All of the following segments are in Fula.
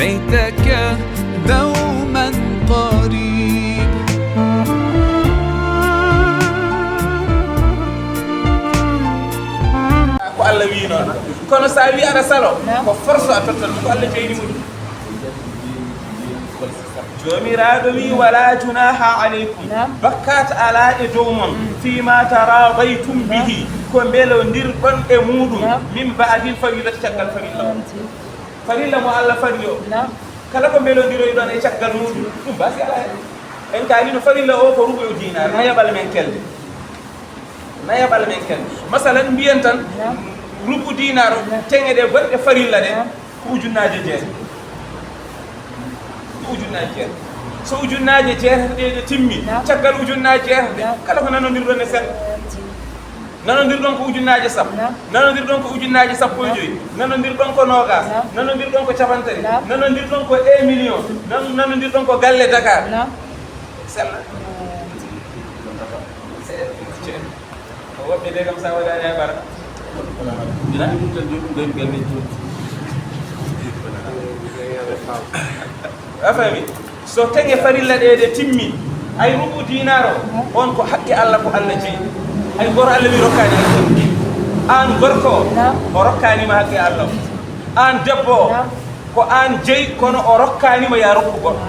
ليتك دوما قريب. ko Allah wi non kono sa wi ara salo ko force a tottal ko Allah jeyni mo jomiraɗo wi wala junaha alaykum bakkat ala e dow mon fima taradaytum bihi ko mbelondirɗon e muɗum min baadil farilati caggal farilla mo Allah fari o kala ko mbelodiroy ɗon e caggal muɗum ɗum basi ala en kalino farilla o ko ruɓoyo dinar na yaɓal men kelde masalan mbiyen tan rubu dinar teŋe ɗe gonɗe farilla ɗe ko ujunnaje jeetati so ujunnaje jeetati ɗe timmi caggal ujunnaje jeetati kala ko nanodirɗon e seeɗa nanodirɗon ko ujunnaje sappo nanodirɗon ko ujunnaje sappo e joyi nanodirɗon ko nogas nanodirɗon ko capantati nanodirɗon ko 1 million nanodirɗon ko galle Dakar sella woɓɓe de kam sa waɗani e bara a fami so teŋe farilla ɗe timmi ay rubu dinar o on ko haqqe Allah ko Allah jeeyi ay goro Allah wi rokkani an gorko o rokkanima haqqe Allah an debbo ko an jeeyi kono o rokkanima ya rokku goɗɗo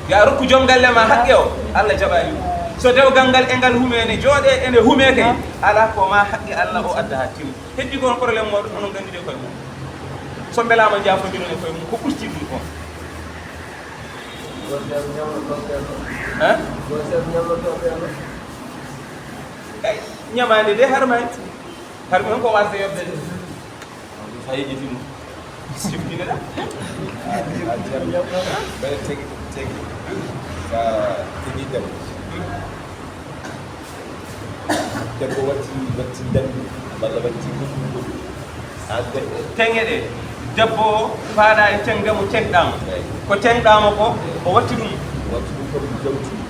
ya rokku joom galle ma haqqe o Allah jaɓani so dewgal ngal e ngal humene jooɗe ene hume kay ala ko ma haqqe Allah o adda ha timmi heddi kono probléme moɗo onon gandide koye mum so mbelama jafodiron e koye mum ko ɓurti ɗum on eyi ñamade de harmani on ko wasde yobde de sa yejiti ɗum sifkineɗa debbo watti dambi walla watti teŋe ɗe debbo faaɗa e teŋgamo teŋɗama ko teŋɗama ko o watti ɗum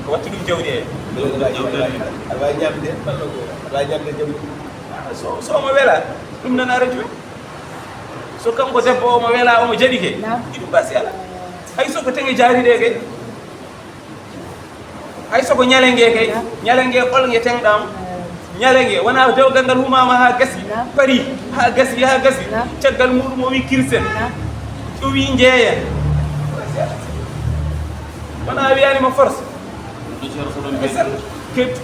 o watti ɗum jawdi e aɗa wawi ñamde aɗa wawi ñamde jawdi somo wela ɗum nan ara jooni so kanko debbo omo wela omo jaɗi ke iɗum basi ala hay soko teŋe jaariɗe kay hay soko ñalenge kay ñalenge ɓolge teŋɗama ñalenge wona dewgal ngal humama ha gasi pari ha gasi caggal muɗum o wi kirsen o wi jeeyen wona wiyanima force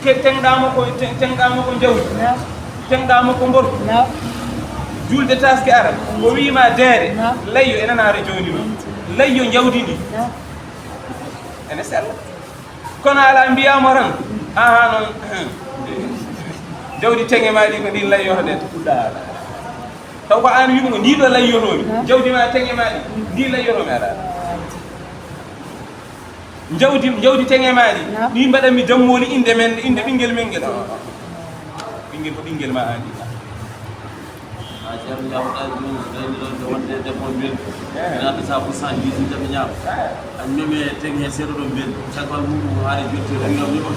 ke teŋɗama ko jawdi teŋɗama ko mbortu julde taske ara o wima deere layyo enen ara joni ɗo layyo jawdi ndi ene sella kono ala mbiyamo tan aha noon jawdi teŋe ma ɗi ko ɗin layyoto ɗen taw ko an wimo ko ndiɗo layyotomi jawdi ma teŋe ma ɗi ndi layyotomi aɗa jawdi teŋe ma ɗi ɗi mbaɗanmi dammoli inde ɓinguel men guel ɓinguel ko ɓinguel ma an ɗi ceerno jawɗa joni gayniɗon de wonde debbo mbel naata sa pour cent jisi jaɓe ñaam a meme teŋ he seeɗa ɗo mbel caggal muɗum haade jotti wiyam wimo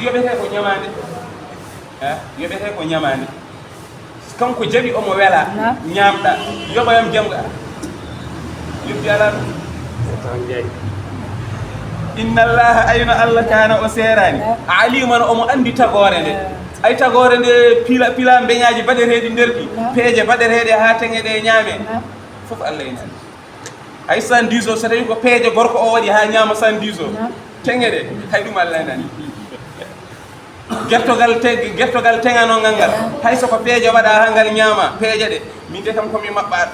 yoɓete ko ñamade yoɓete ko ñamade kanko jaɓi omo wela ñamɗa yoɓayam jamga yobbi ala ɗum inna allaha ayno Allah kana o serani aliman omo andi tagore nde ay tagore nde pila beñaji baɗeteɗi nder ɗi peeje baɗeteɗe ha teŋe ɗe ñaame fof Allah ene andi hay 110 o so tawi ko peeje gorko o waɗi ha ñaama 110 o teŋe ɗe hay ɗum Allah ene andi gertogal teŋanogal ngal hay soko peeje waɗa ha ngal ñaama peeje ɗe min de kam komi maɓɓaɗo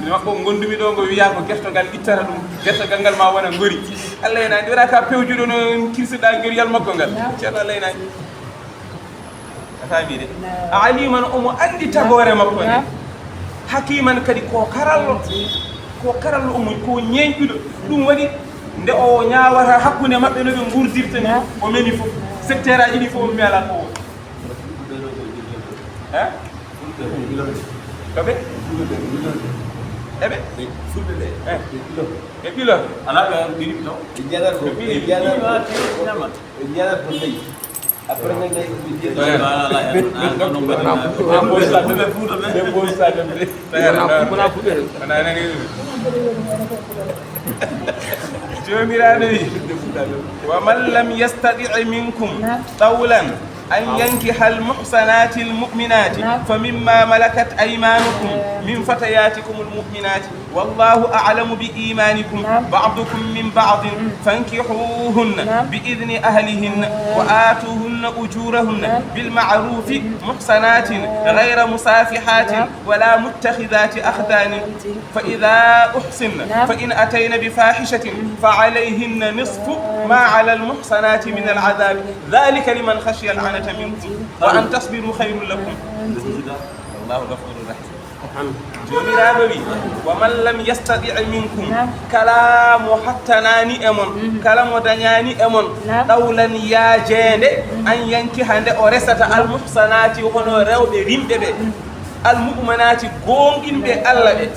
mi maɓɓo gondumi ɗo ngo wiya ko gertogal ittata ɗum gertogal ngal ma wona ngori Allah ene andi waɗa ka pewjuɗo no kirsiɗa geriyal makko ngal ceerno Allah ene andi a faami de aliman omo andi tagore makko nde hakiman kadi ko karallo omo ko ñeñƴuɗo ɗum waɗi nde o ñawata hakkude maɓɓe no ɓe gurdirta ni o memi fof secteur aji ɗi fof mi ala ko koɓe eɓe fulɓe ɓe ɓe ɓilo ala ɓe ɗiɗi taw ɓe jalat ko leydi après nag ngay jomiraɗo wi wa man lam yastati' minkum tawlan أن ينكح المحصنات المؤمنات فمما ملكت أيمانكم من فتياتكم المؤمنات والله أعلم بإيمانكم بعضكم من بعض فانكحوهن بإذن أهلهن وآتوهن أجورهن بالمعروف محصنات غير مسافحات ولا متخذات أخدان فإذا أحصن فإن أتين بفاحشة فعليهن نصف ما على المحصنات من العذاب ذلك لمن خشي العنة منكم وأن تصبروا خير لكم الله غفور رحيم جميرا بي ومن لم يستطع منكم كلام حتى ناني أمون كلام ودنياني أمون دولا يا جند أن ينكح عند أورسة المحصنات وهنو رود رمبه المؤمنات غونغين بي الله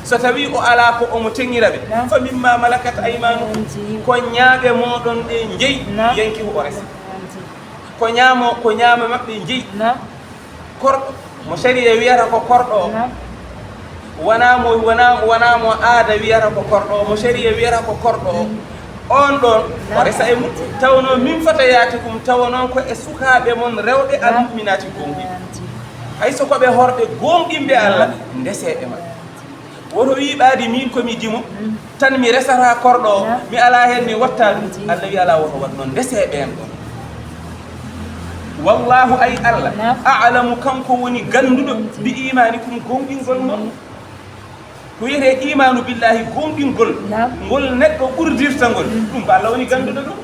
so tawi o ala ko omo teŋiraɓe fa mimma malakat aymanukum ko ñaaɓe moɗon ɗe jeyi yenki ko resa ko ñaama maɓɓe jeyi korɗo mo sharia wiyata ko korɗo o wonamo aada wiyata ko korɗo o mo sharia wiyata ko korɗo o on ɗon o resa e mum tawno min fatayatikum tawa noon ko e sukaɓe mon rewɓe almuminati gonɗiɓe hayso koɓe horɓe gonɗimɓe Allah ndeseɓe maɓɓe woto wiiɓaade min komi dimo tan mi resata korɗo o mi ala hen mi watta ɗum Allah wi ala woto wat noon ndese ɓen ɗon wallahu ay Allah a'lamu kanko woni ganduɗo bi imanikum gonɗingol noon ko wiyete imanu billahi gonɗingol ngol neɗɗo ɓurdirta ngol ɗum ko Allah woni ganduɗo ɗum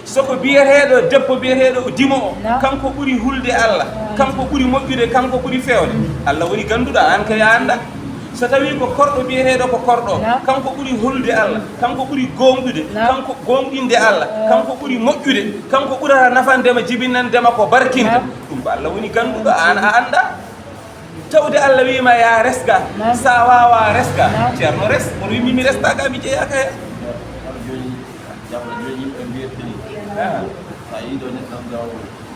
soko biyeteɗo debbo biyeteɗo o dimo o kanko ɓuuri hulde Allah kanko ɓuuri moƴƴude kanko ɓuuri fewde Allah woni ganduɗo an kay a anda so tawi ko korɗo biyeteɗo ko korɗo kanko ɓuuri hulde Allah kanko ɓuuri gonɗude kanko gonɗinde Allah kanko ɓuuri moƴƴude kanko ɓurata nafandema jibinnandema ko barkinta ɗum ko Allah woni ganduɗo an a anda tawde Allah wima ya resga sa wawa resga ceerno res mono wimi mi restaka mi jeeyaka he sa yi ɗo neɗɗo gaw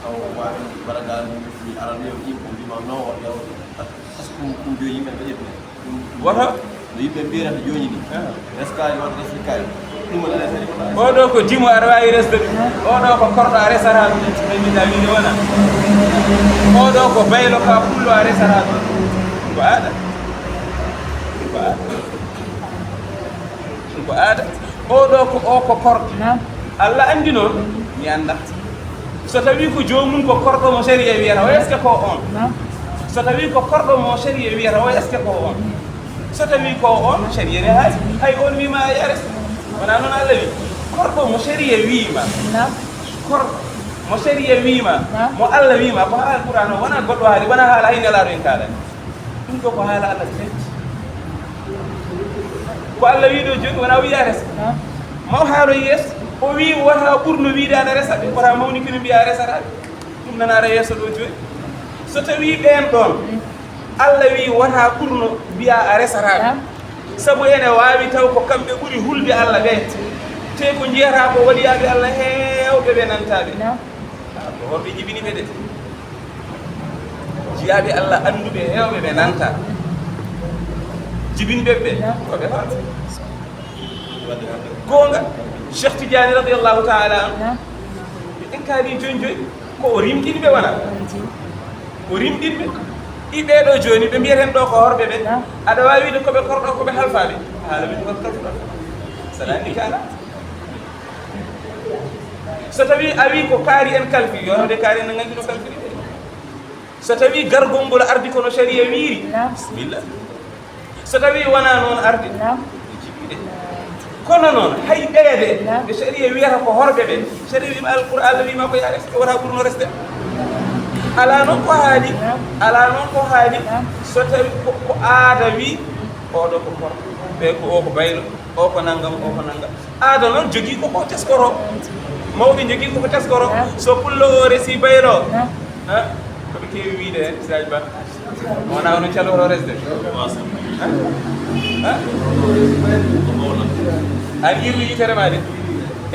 taw wawi baragal mi aran yo yimɓe mbima non o yaw askum ɗum jo yimɓe ɓe ƴeɓne woto no yimɓe mbiyata joni ni reskali wata reslikali ɗum wona resani oɗo ko dimo aɗa wawi resde ɗum oɗo ko korɗo a resata ɗum ɓeñɗita wiide wona oɗo ko baylo ka pullo a resata ɗum ko aada ko aada oɗo ko o ko korɗo Allah andi noon mi anda so tawi ko jomum ko korɗo mo sharia wiyata o est ce que ko on so tawi ko korɗo mo sharia wiyata o est ce que ko on so tawi ko on sharia ne hay on wima ya res wona noon Allah wi korɗo mo sharia wiima korɗo mo sharia wiima mo Allah wiima ko haala Qur'an o wona goɗɗo haali wona haala hay nelaɗo en kalani ɗum ɗo ko haala Allah tati ko Allah wi ɗo joni wona wiya res maw haalo yeeso o wi wota ɓurno wiide aɗa resa ɓe wota mawni kino mbiya resataɓe ɗum nanara yeeso ɗo joni so tawi ɓen ɗon Allah wi wota ɓurno mbiya a resataɓe sabu ene wawi taw ko kamɓe ɓuuri hulde Allah ɓe te ko jiyata ko waɗiyaɓe Allah hewɓe ɓe nantaɓe ko worɓe jibiniɓe de jiyaɓe Allah anduɓe hewɓe ɓe nanta jibinɓeɓe ɓe koɓe fat gonga Cheikh Tidiane radiyallahu ta'ala en kaali joni joni ko o rimɗinɓe wona o rimɗinɓe iɓeɗo joni ɓe mbiyeten ɗo ko horɓe ɓe aɗa wawi wide koɓe korɗo koɓe halfaɓe haala min ko kalfuɗo saɗa kala so tawi a wi ko kaari en kalfi yonode kaari no ganduɗo kalfiri ɓe so tawi gargol ngol ardi kono sharia wiiri bisimilla so tawi wona noon ardi kono noon hay ɓeede ɓe sharia wiyata ko horɓe ɓe sharia wima alqur'an wima ko ya resde wota ɓurno resde ala noon ko haali ala noon ko haali so tawi ko aada wi oɗo ko korɗo ɓe ko o ko baylo o ko naggam o ko naggam aada noon jogui koko teskoro mawɓe jogui koko teskoro so pullo o resi baylo koɓe kewi wiide hen siraji ba wona ono caloto resde an irru yitere ma de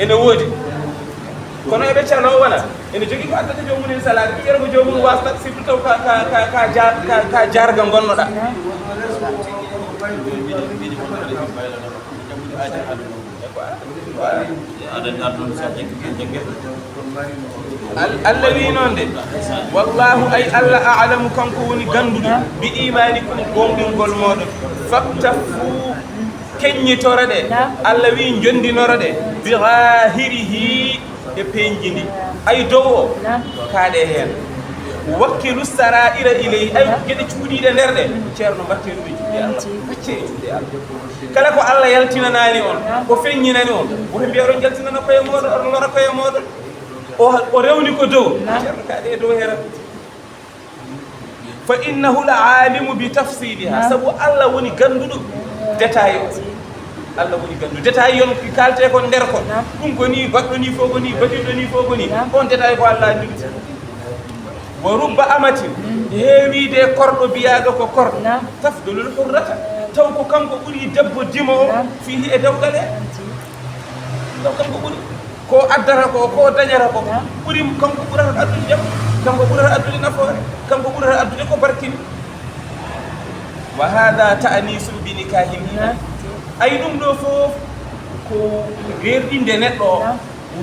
ene woodi kono eɓe calo wona ene jogui ko addata jomum en salade ɓiyata ko jomum wasata surtout taw ka jarga gonnoɗa Allah wi noon de wallahu ay Allah a'lamu kanko woni ganduɗo bi imanikum gonɗingol moɗon faktafu keññitoro ɗe Allah wi jondinoro ɗe bi zahirihi e peñjindi ay dow o kaaɗe heen wakkilu sara'ira iley ay geɗe cuuɗiɗe nder ɗe ceerno mbatte ɗum e juuɗe Allah bacce e juuɗe Allah kala ko Allah yaltinanani on ko feññinani on woto mbiya oɗon jaltinana koye moɗon oɗon lora koye moɗon o rewni ko dow ceerno kaaɗe e dow hera fa innahu la alimu bi tafsiliha sabu Allah woni ganduɗo détail o Allah woni gandu détail yon kalte ko nder ko ɗum ko ni baɗɗo ni fof ko ni baɗirɗo ni fof ko ni on détail ko Allah andi wa rubba amatin heewide korɗo biyaɗo ko korɗo tafdulul hurrata taw ko kanko ɓuuri debbo dimo o fihi e dewgal he taw kanko ɓuuri ko addata ko dañata ko ɓuuri kanko ɓurata addude jaam kanko ɓurata addude nafoore kanko ɓurata addude ko barkini wa hada ta'nisul bi nikahin ay ɗum ɗo fof ko reerɗinde neɗɗo o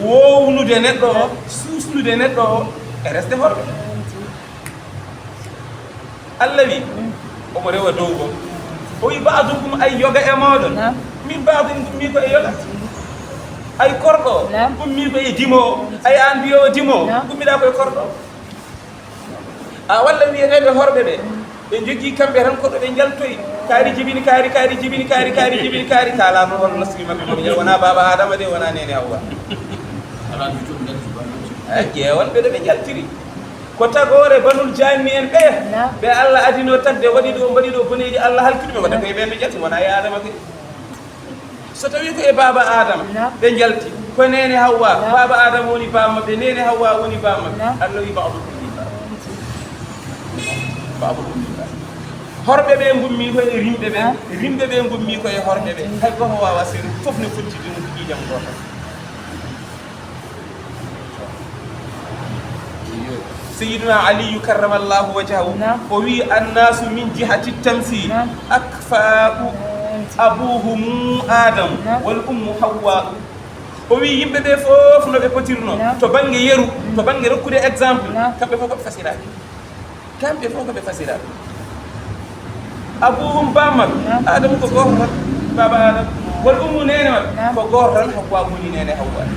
wownude neɗɗo o suusnude neɗɗo o e resde horɓe Allah wi omo rewa dow gom o wi ba'dukum ay yoga e moɗon min ba'dum mi ko e yoga ay korɗo ummi ko e dimo ay an mbiyowo dimo ummiɗa koye korɗo a walla wiyeteɓe horɓe ɓe ɓe jogui kamɓe tan koɗo ɓe jaltoyi kaari jibini kaari jibini kaari kala no hol nasri mabɓe moɓe jal wona baba adama de wona nene hawwa ƴeewon ɓeɗo ɓe jaltiri ko tagore banul janni en ɓe Allah adino tagde waɗi ɗo mbaɗi ɗo boneji Allah halkiɗuɓe waɗa koye ɓen ɓe jalti wona e adama ke so tawi ko e baba adama ɓe jalti ko nene hawwa baba adama woni bammaɓe nene hawwa woni bammaɓe Allah wi ba'dukum li ba'dukum horɓe ɓe gummi koye rimɓe ɓe gummi koye horɓe ɓe hay goto wawa seeɗa fof ne fottidi no ƴiƴam goto سيدنا علي كرم الله وجهه ووي الناس من جهة التمثيل أكفاء أبوهم آدم والأم حواء ووي يمبي بي فوف نو بي بوتيرنو تو بانغي يرو تو بانغي ركودي اكزامبل كامبي فوف فاسيرا كامبي فوف فاسيرا أبوهم بامك آدم كو غور بابا آدم والأم نينه كو غور حواء موني نينه حواء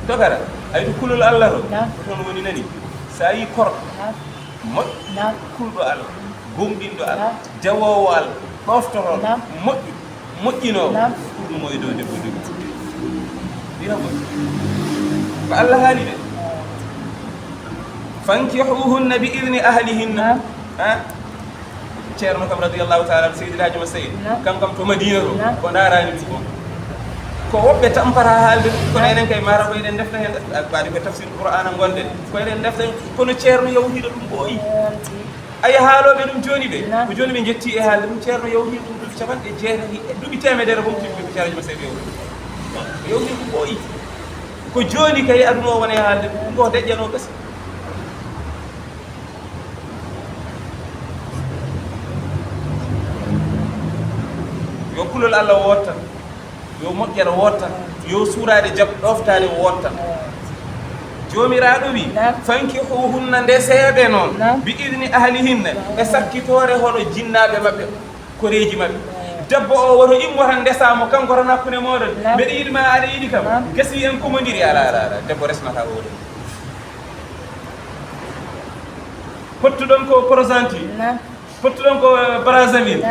dogara ay kulul Allah ro ton woni nani sa yi kor mo kuldo Allah gombindo Allah jawowo Allah doftoro moƴƴino ɗum moy do debbo debbo dina mo ko Allah haali de fankihuhunna bi idni ahlihinna ha ceerno kam radiyallahu ta'ala sayyidil haji masayid kam to Madina ro ko darani ɗum ko woɓɓe tampata haalde ko enen kay mara ko eɗen defta hen baɗi ko tafsir qur'ana gonɗen ko eɗen defta kono ceerno yawhiɗo ɗum ɓooyi aya haaloɓe ɗum joni ɓe ko joni ɓe jetti e haalde ɗum ceerno yawhi ɗum duuɓi capanɗe jeetati e duuɓi temedere bomtimɓe ko ceerno ma seeɗa yawhi ɗum ɓooyi ko joni kay aduna o wona e haalde ɗum ɗo deƴƴano gasi yo kulol Allah wotta yo moƴƴere wotta yo suurade jab ɗoftade wotta jomiraɗo wi fankihuhunna nde seeɓe noon bi idni ahlihinna e sakkitore hono jinnaɓe mabɓe koreji mabɓe debbo o woto immo tan ndesamo kanko tan hakkude moɗon mbeɗa yiɗima aɗa yiɗi kam gasi en commodiri ala debbo resmata oɗo pottuɗon ko prosenti pottuɗon ko brazzaville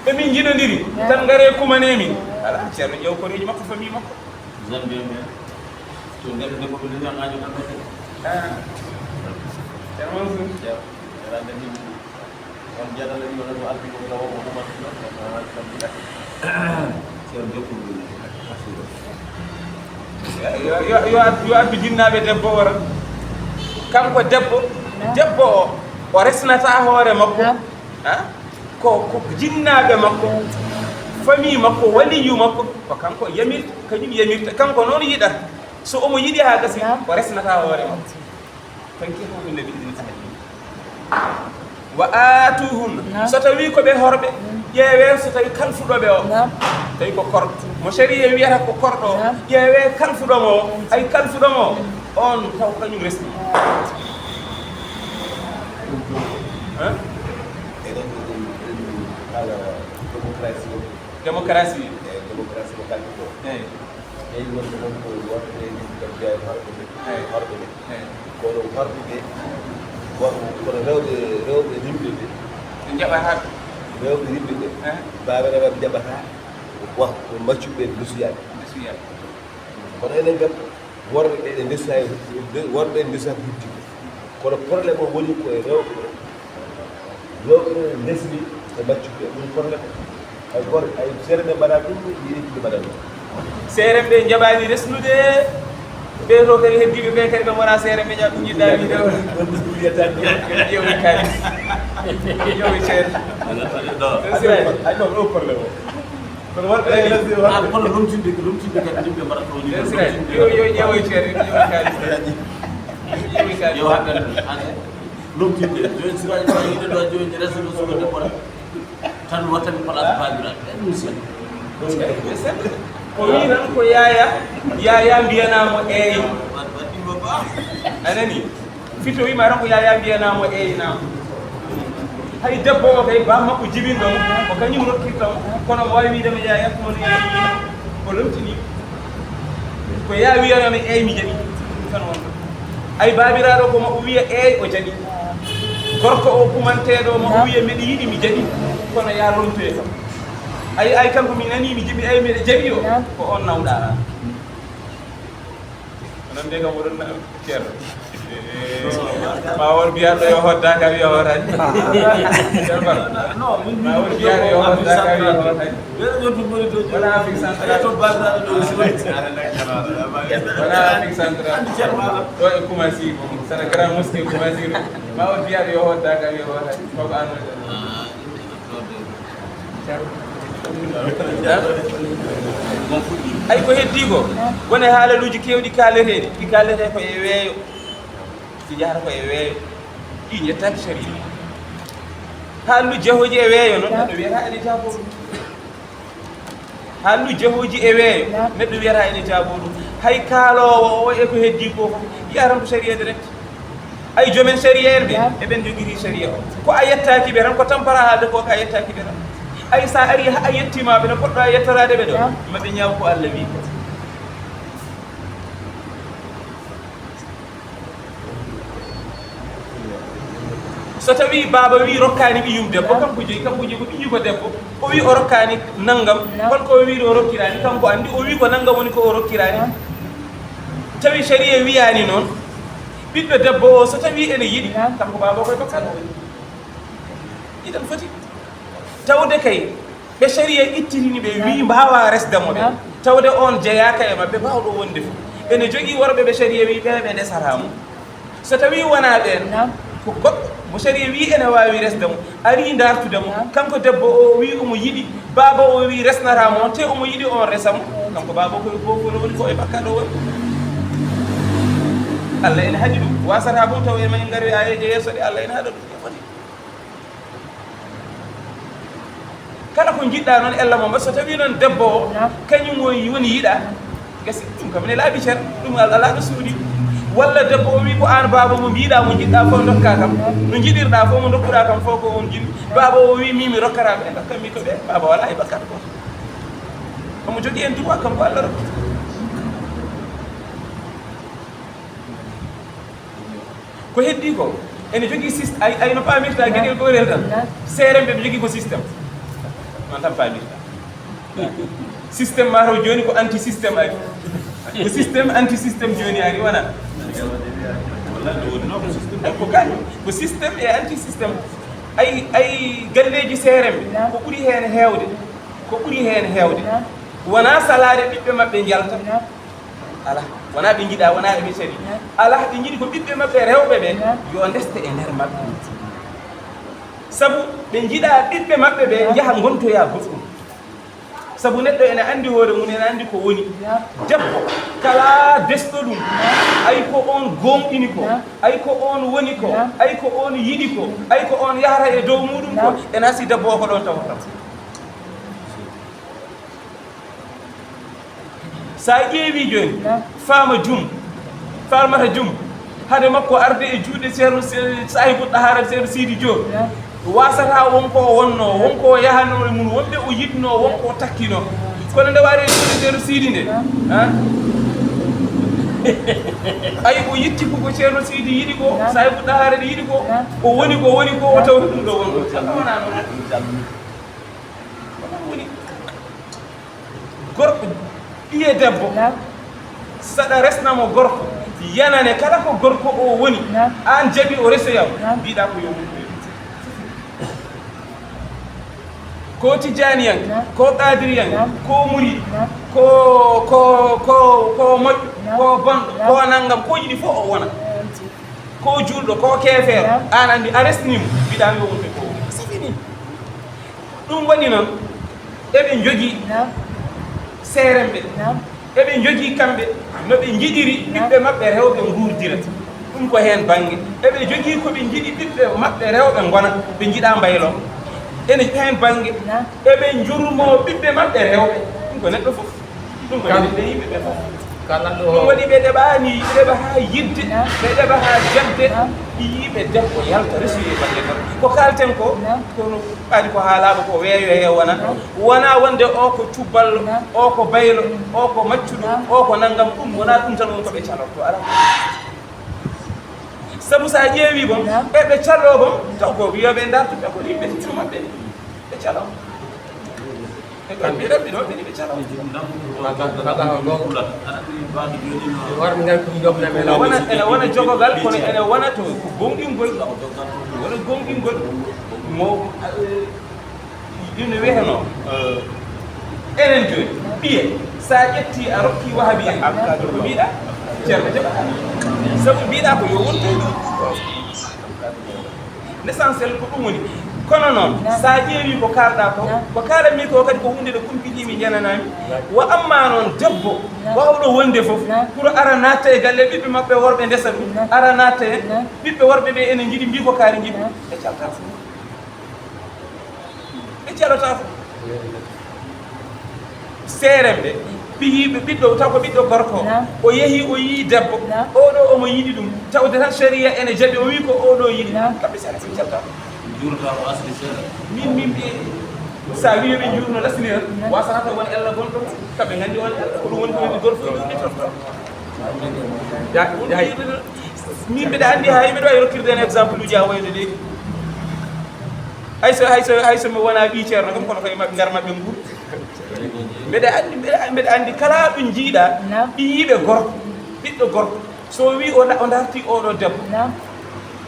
ɓe min jiɗodiri tan gare kumanemi ala ceerno ƴew koreji makko famille makko Zambie men to ndem debbo ɓe ɗiɗangaji tan ɗo ceerno Mansour erande min on jeeɗala ɗi wona ɗo albi ko tawa ko humata ceerno jokkuɗo yo addu jinnaɓe debbo o tan kanko debbo o resnata hoore makko ko jinnaɓe makko famille makko waliyu makko ko kanko yamirta kañum yamirta kanko noon yiɗata so omo yiɗi ha gasi o resnata hoore makko tanki hoɓe nabi idin sahadi wa atuhunna so tawi ko ɓe horɓe ƴeewe so tawi kalfuɗoɓe o tawi ko korɗo mo sharia wiyata ko korɗo o ƴeewe kalfuɗomo o ay kalfuɗomo o on taw kañum resni démocratie démocratie ko kalfi ko eyi wonde noon ko wonde yimɓe kam jeeya horɓe ɓe kono horɓe ɓe kono rewɓe yimɓe ɓe ɓe jaɓata rewɓe yimɓe ɓe baɓe rewaɓe jaɓata ko maccuɓe dusuyade kono enen kam worɓe ɓe ɗe ndesa worɓe ɓe ndesa hutti kono probléme o woni koye rewɓe ɓe ndesni e maccuɓe ɗum probléme ay gor ay seere ɓe mbaɗa ɗum yiɗi ɗum mbaɗa ɗum seere ɓe jaɓani resnude ɓe to kadi heddiɓe ɓe kadi ɓe wona seere ɓe jaɓ ɗum jiɗɗa wiide wiyatan ƴeewi kalis ƴeewi ceere ay ɗon ɗo probléme o kono wonɓe kono lomtinde kadi yimɓe mbaɗata ɗo ni yo ƴeewoy ceere ƴeewi kalis ƴeewi kalis yo haɓɓe lomtinde joni siraji ma yiɗe ɗo joni resno sugo debora tan wattami place babiraɓe ɗen ɗum seeɗa ko wi tan ko yaya mbiyanamo eeyi waɗɗimo ba anani fito wima tan ko yaya mbiyanamo eeyinamo hay debbo o kay bam makko jibinɗomo ko kañum rokkirtamo kono mo wawi wiidemo yaya kono yeeyi ko lomtini ko ya wiyanomi eeyi mi jaɓi tan wonɗo ay babiraɗo ko mako wiya eeyi o jaɓi gorko o kumanteɗo mako wiya mbiɗa yiɗi mi jaɓi kono ya lomtoye kam ay kanko mi nani mi jiɓi ay mbiɗa jaɓi o ko on nawɗa onon de kam oɗon ceerno ma won mbiyanɗo yo hodda kam yo hootani ceerno ma won mbiyanɗo yo hodda kam yo hootani wona Afrique central wona Afrique central ɗo e Koumassi sana grand mosquée Koumassi ɗo ma won mbiyanɗo yo hodda kam yo hootani foko annoɗa ay ko heddi ko woni haalaluji kewɗi kaaleteɗi ɗi kaalete ko e weeyo ɗi jahata ko e weeyo ɗi jettaki sharia haallu jahoji e weeyo noon neɗɗo wiyata ene jabo ɗum haallu jahoji e weeyo neɗɗo wiyata ene jabo ɗum hay kaalowo o e ko heddi ko fof yaran ko sharia direct ay jomen sharia en ɓe eɓen jogiri sharia o ko a yettaki ɓe tan ko tampara haalde ko ka yettaki ɓe tan ay sa ari ha a yettimaɓe no poɗɗo a yettorade ɓe ɗo maɓe ñaaw ko Allah wi so tawi baba wi rokkani ɓiyum debbo kanko joyi ko ɓiyi ko debbo o wi o rokkani naggam holko o wiide o rokkirani kanko andi o wi ko naggam woni ko o rokkirani tawi sharia wiyani noon ɓiɗɗo debbo o so tawi ene yiɗi kanko baba koye tokkat iɗen foti tawde kay ɓe sharia ittitini ɓe wi mbawa resdamo ɓe tawde on jeyaka e mabɓe mbawɗo wonde fof ene jogui worɓe ɓe sharia wi ɓe ɓe ndesatamo so tawi wona ɓen ko goɗɗo mo sharia wi ene wawi resdamo ari dartudemo kanko debbo o wi omo yiɗi baba o wi resnatamo on te omo yiɗi on resamo kanko baba koye fofono woni ko e bakkaɗo woni Allah ene haɗi ɗum wasata ɗum taw ema en gari ayeje yesso ɗe Allah ene haɗa ɗum foti kala ko jiɗɗa noon ella mo so tawi noon debbo o kañum woni yiɗa gasi ɗum kam ne laaɓi cer ɗum ala ɗo suuɗi walla debbo o wi ko an baba mo mbiɗa mo jiɗɗa fof dokka kam no jiɗirɗa fof mo dokkuɗa kam fof ko on jiɗi baba o wi mimi rokkaraɓe ɓe dokkami to ɓe baba wala e bakkat goto omo jogui en droit kanko Allah rokkata ko heddi ko ene jogui systéme ay no pamirta gueɗel gorel tan seere ɓe jogui ko systéme non tan pamirta systéme mataw joni ko anti systéme ari ko systéme anti systéme joni ari wona ko kañum ko systéme e anti systéme ay galleji seeremɓe ko ɓuuri hen hewde wona salade ɓiɓɓe mabɓe jalta ala wona ɓe jiiɗa wona eɓe cari ala ɓe jiiɗi ko ɓiɓɓe mabɓe rewɓe ɓe yo ndeste e nder mabɓe sabu ɓe jiiɗa ɓiɓɓe mabɓe ɓe jaaha gontoya goɗɗum sabu neɗɗo ene anndi hoore mum ene anndi ko woni debbo kala desɗo ɗum ay ko on gomɗini ko ay ko on woni ko ay ko on yiɗi ko ay ko on yahata e dow muɗum ko ene asi debbo o ko ɗon tawata sa ƴeewi joni famata jum hade makko arde e juuɗe ceerno sahibuɗɗo haara ceerno Sidi Diop wasata wonko wonno wonko yahano e mum wonɓe o yiɗno wonko takkino kono nde waari e juuɗe ceerno Sidi nde ay o yetti koko ceerno Sidi yiɗi ko sahibuɗɗo haara ɗe yiɗi ko o woni ko o tawta ɗum ɗo wonɗo wona noon woni gorko ɓiye debbo saɗa resnamo gorko yanane kala ko gorko o woni an jaɓi o resoyam mbiɗa ko yo ko tijaniyan ko qadiriyan ko muri ko moƴƴo ko bonɗo ko naggam ko yiɗi fof o wona ko julɗo ko keefeero an andi a resnimo mbiɗa yo wonde ko safini ɗum waɗi noon eɓe jogii seeremɓe eɓe jogii kamɓe no ɓe jiɗiri ɓiɓɓe maɓɓe rewɓe nguurdira ɗum ko heen baŋnge eɓe jogii ko ɓe jiɗi ɓiɓɓe maɓɓe rewɓe ngona ɓe jiɗa mbayloo ene heen baŋnge eɓe njurmo ɓiɓɓe maɓɓe rewɓe ɗum ko neɗɗo fof ɗum ko neɗɗo yimɓe ɓe fof ɗum waɗi ɓe ɗeɓaani ɗeɓa haa yidde ɓe ɗeɓa haa jabde yiiɓe debbo yalta resuye baŋnge tan ko kalten ko kono ɓaadi ko haalaaɓe ko weeyo he wona wonde o ko cubballo o ko baylo o ko maccuɗo o ko nanngam ɗum wona ɗum tan won ko ɓe calorto ala sabu sa ƴeewi bon ɓe caloo bon taw ko wiyoɓe dartuɓe ko yimɓe tittu maɓɓe ɓe caloo ɓe ɗo ɓe caloo ene wona jogogal kono ene wona to ko gonɗingol wona gonɗingol mo ɗino wiyeteno enen joni ɓiye sa ƴetti a rokki wahabiya ko mbiɗa ceerno jaɓa sabu mbiɗa ko yo wonto ɗum l' essentiel ko ɗum woni kono noon sa ƴeewi ko kalɗa ko kalanmi ko kadi ko hunde nde kumpiɗimi jananami wa amma noon debbo wawɗo wonde fof pour ara natta e galle ɓiɓɓe maɓɓe worɓe ndesa ɗum ara natta hen ɓiɓɓe worɓe ɓe ene jiiɗi mbi ko kaari jiɗi ɓe calta fof ɓe calota fof seeremɓe piyiɓe ɓiɗɗo taw ko ɓiɗɗo gorko o yeehi o yii debbo oɗo omo yiɗi ɗum tawde tan sharia ene jaɓi o wi ko oɗo yiɗi kamɓe seeɗa ɓe calta min ɓe sa wi yoɓe jurno lasni tan wasata won ella gonɗo kamɓe gandi won ella ko ɗum woni ko woni gorko ɗum ɗittorto min mbiɗa anndi ha yimɓe ɗo e rokkirde en exemple uji a wayno de hayso mi wona ɓi ceerno kam kono koye maɓɓe nder maɓɓe nguur mbeɗa anndi kala ɓe jiiɗa ɓiyiɓe gorko ɓiɗɗo gorko so wi o darti oɗo debbo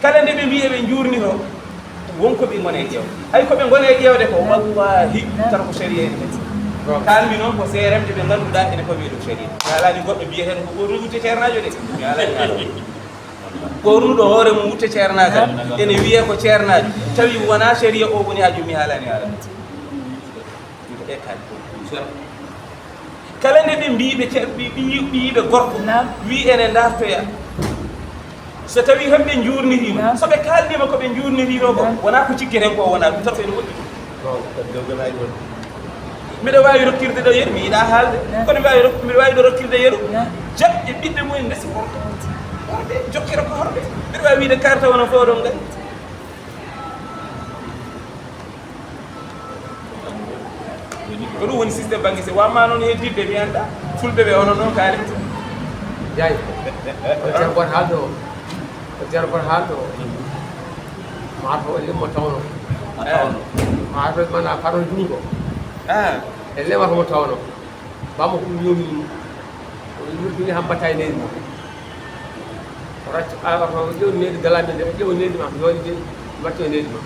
kala nde ɓe mbi eɓe jurni to wonko ɓe gone ƴeewde hay koɓe gone ƴeewde ko wallahi tan ko sharia ene kadi kalmi noon ko seeremɓe ɓe ngannduɗa ene koɓe ɗo sharia mi alani goɗɗo biyeteɗo ko ɓorni wutte ceernajo de mi alani ala ɓornuɗo hoore mum wutte ceernagal ene wiye ko ceernajo tawi wona sharia o woni ha joni mi haalani ala e kadi kala nde ɓe mbiɓe ɓiyiɓe gorko wi ene dartoya so tawi kamɓe jurnirima soɓe kaldima koɓe jurnirino ko wona ko cikketen ko wona ɗum tan ene woɗɗi mbiɗa wawi rokkirde ɗo yeru mi yiɗa haalde kono mbiɗa wawi ɗo rokkirde yeru jaɓɓe ɓiɓɓe mumen ndesi horɓe jokkira ko horɓe mbiɗa wawi wiide karta wona fo ɗon gay ko ɗum woni systéme banque se wamma noon heddiɓe mi anda fulɓe ɓe onon noon kaali yayi o jargot haalde o jargot haalde o mato o limmo tawno mato mana faro jungo e lewata mo tawno bamo ko yomi o yurtini ham batta e leydi mo o racci awato ƴew neydi galami nde ƴew neydi ma yooni de watto e leydi ma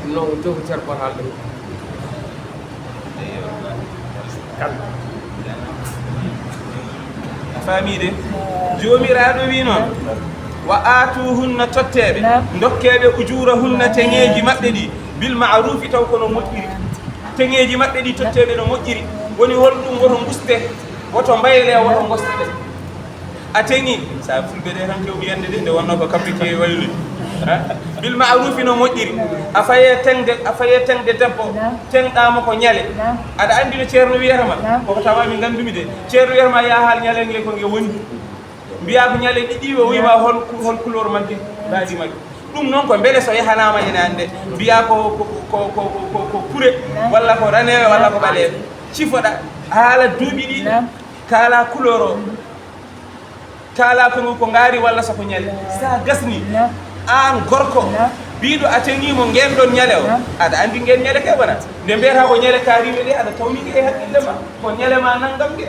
ɗum noon o jogo jargot haalde o a faamide jomiraɗo wi noon wa atuhunna totteɓe dokkeɓe ujura hunna teŋeji maɓɓe ɗi bil ma'rufi taw kono moƴƴiri teŋeji maɓɓe ɗi totteɓe no moƴƴiri woni holɗum woto guste woto mbayle woto goste ɗe a teŋi sa fulɓe ɗe tan kewɓe yande de nde wonno ko kabrike waylude bil ma'rufi no moƴƴiri a faye tengde debbo tengɗama ko ñale aɗa andi no ceerno wiyatama koko tawami gandumi de ceerno wiyatama ya haal ñale nge ko nge woni mbiya ko ñale ɗiɗiɓe wima hol couleur manke mbaɗi magge ɗum noon ko beele so yahanama ene ande mbiya ko pure walla ko ranewe walla ko ɓaleɓe cifoɗa haala duuɓi ɗi kala couleur o kala ko ngaari walla soko ñale sa gasni an gorko biiɗo a teŋimo ngen ɗon ñale o aɗa andi ngen ñale ke wona nde mbiyata ko ñale kaariɓe ɗe aɗa tawniɓe e haqqille ma ko ñale ma nanggam ge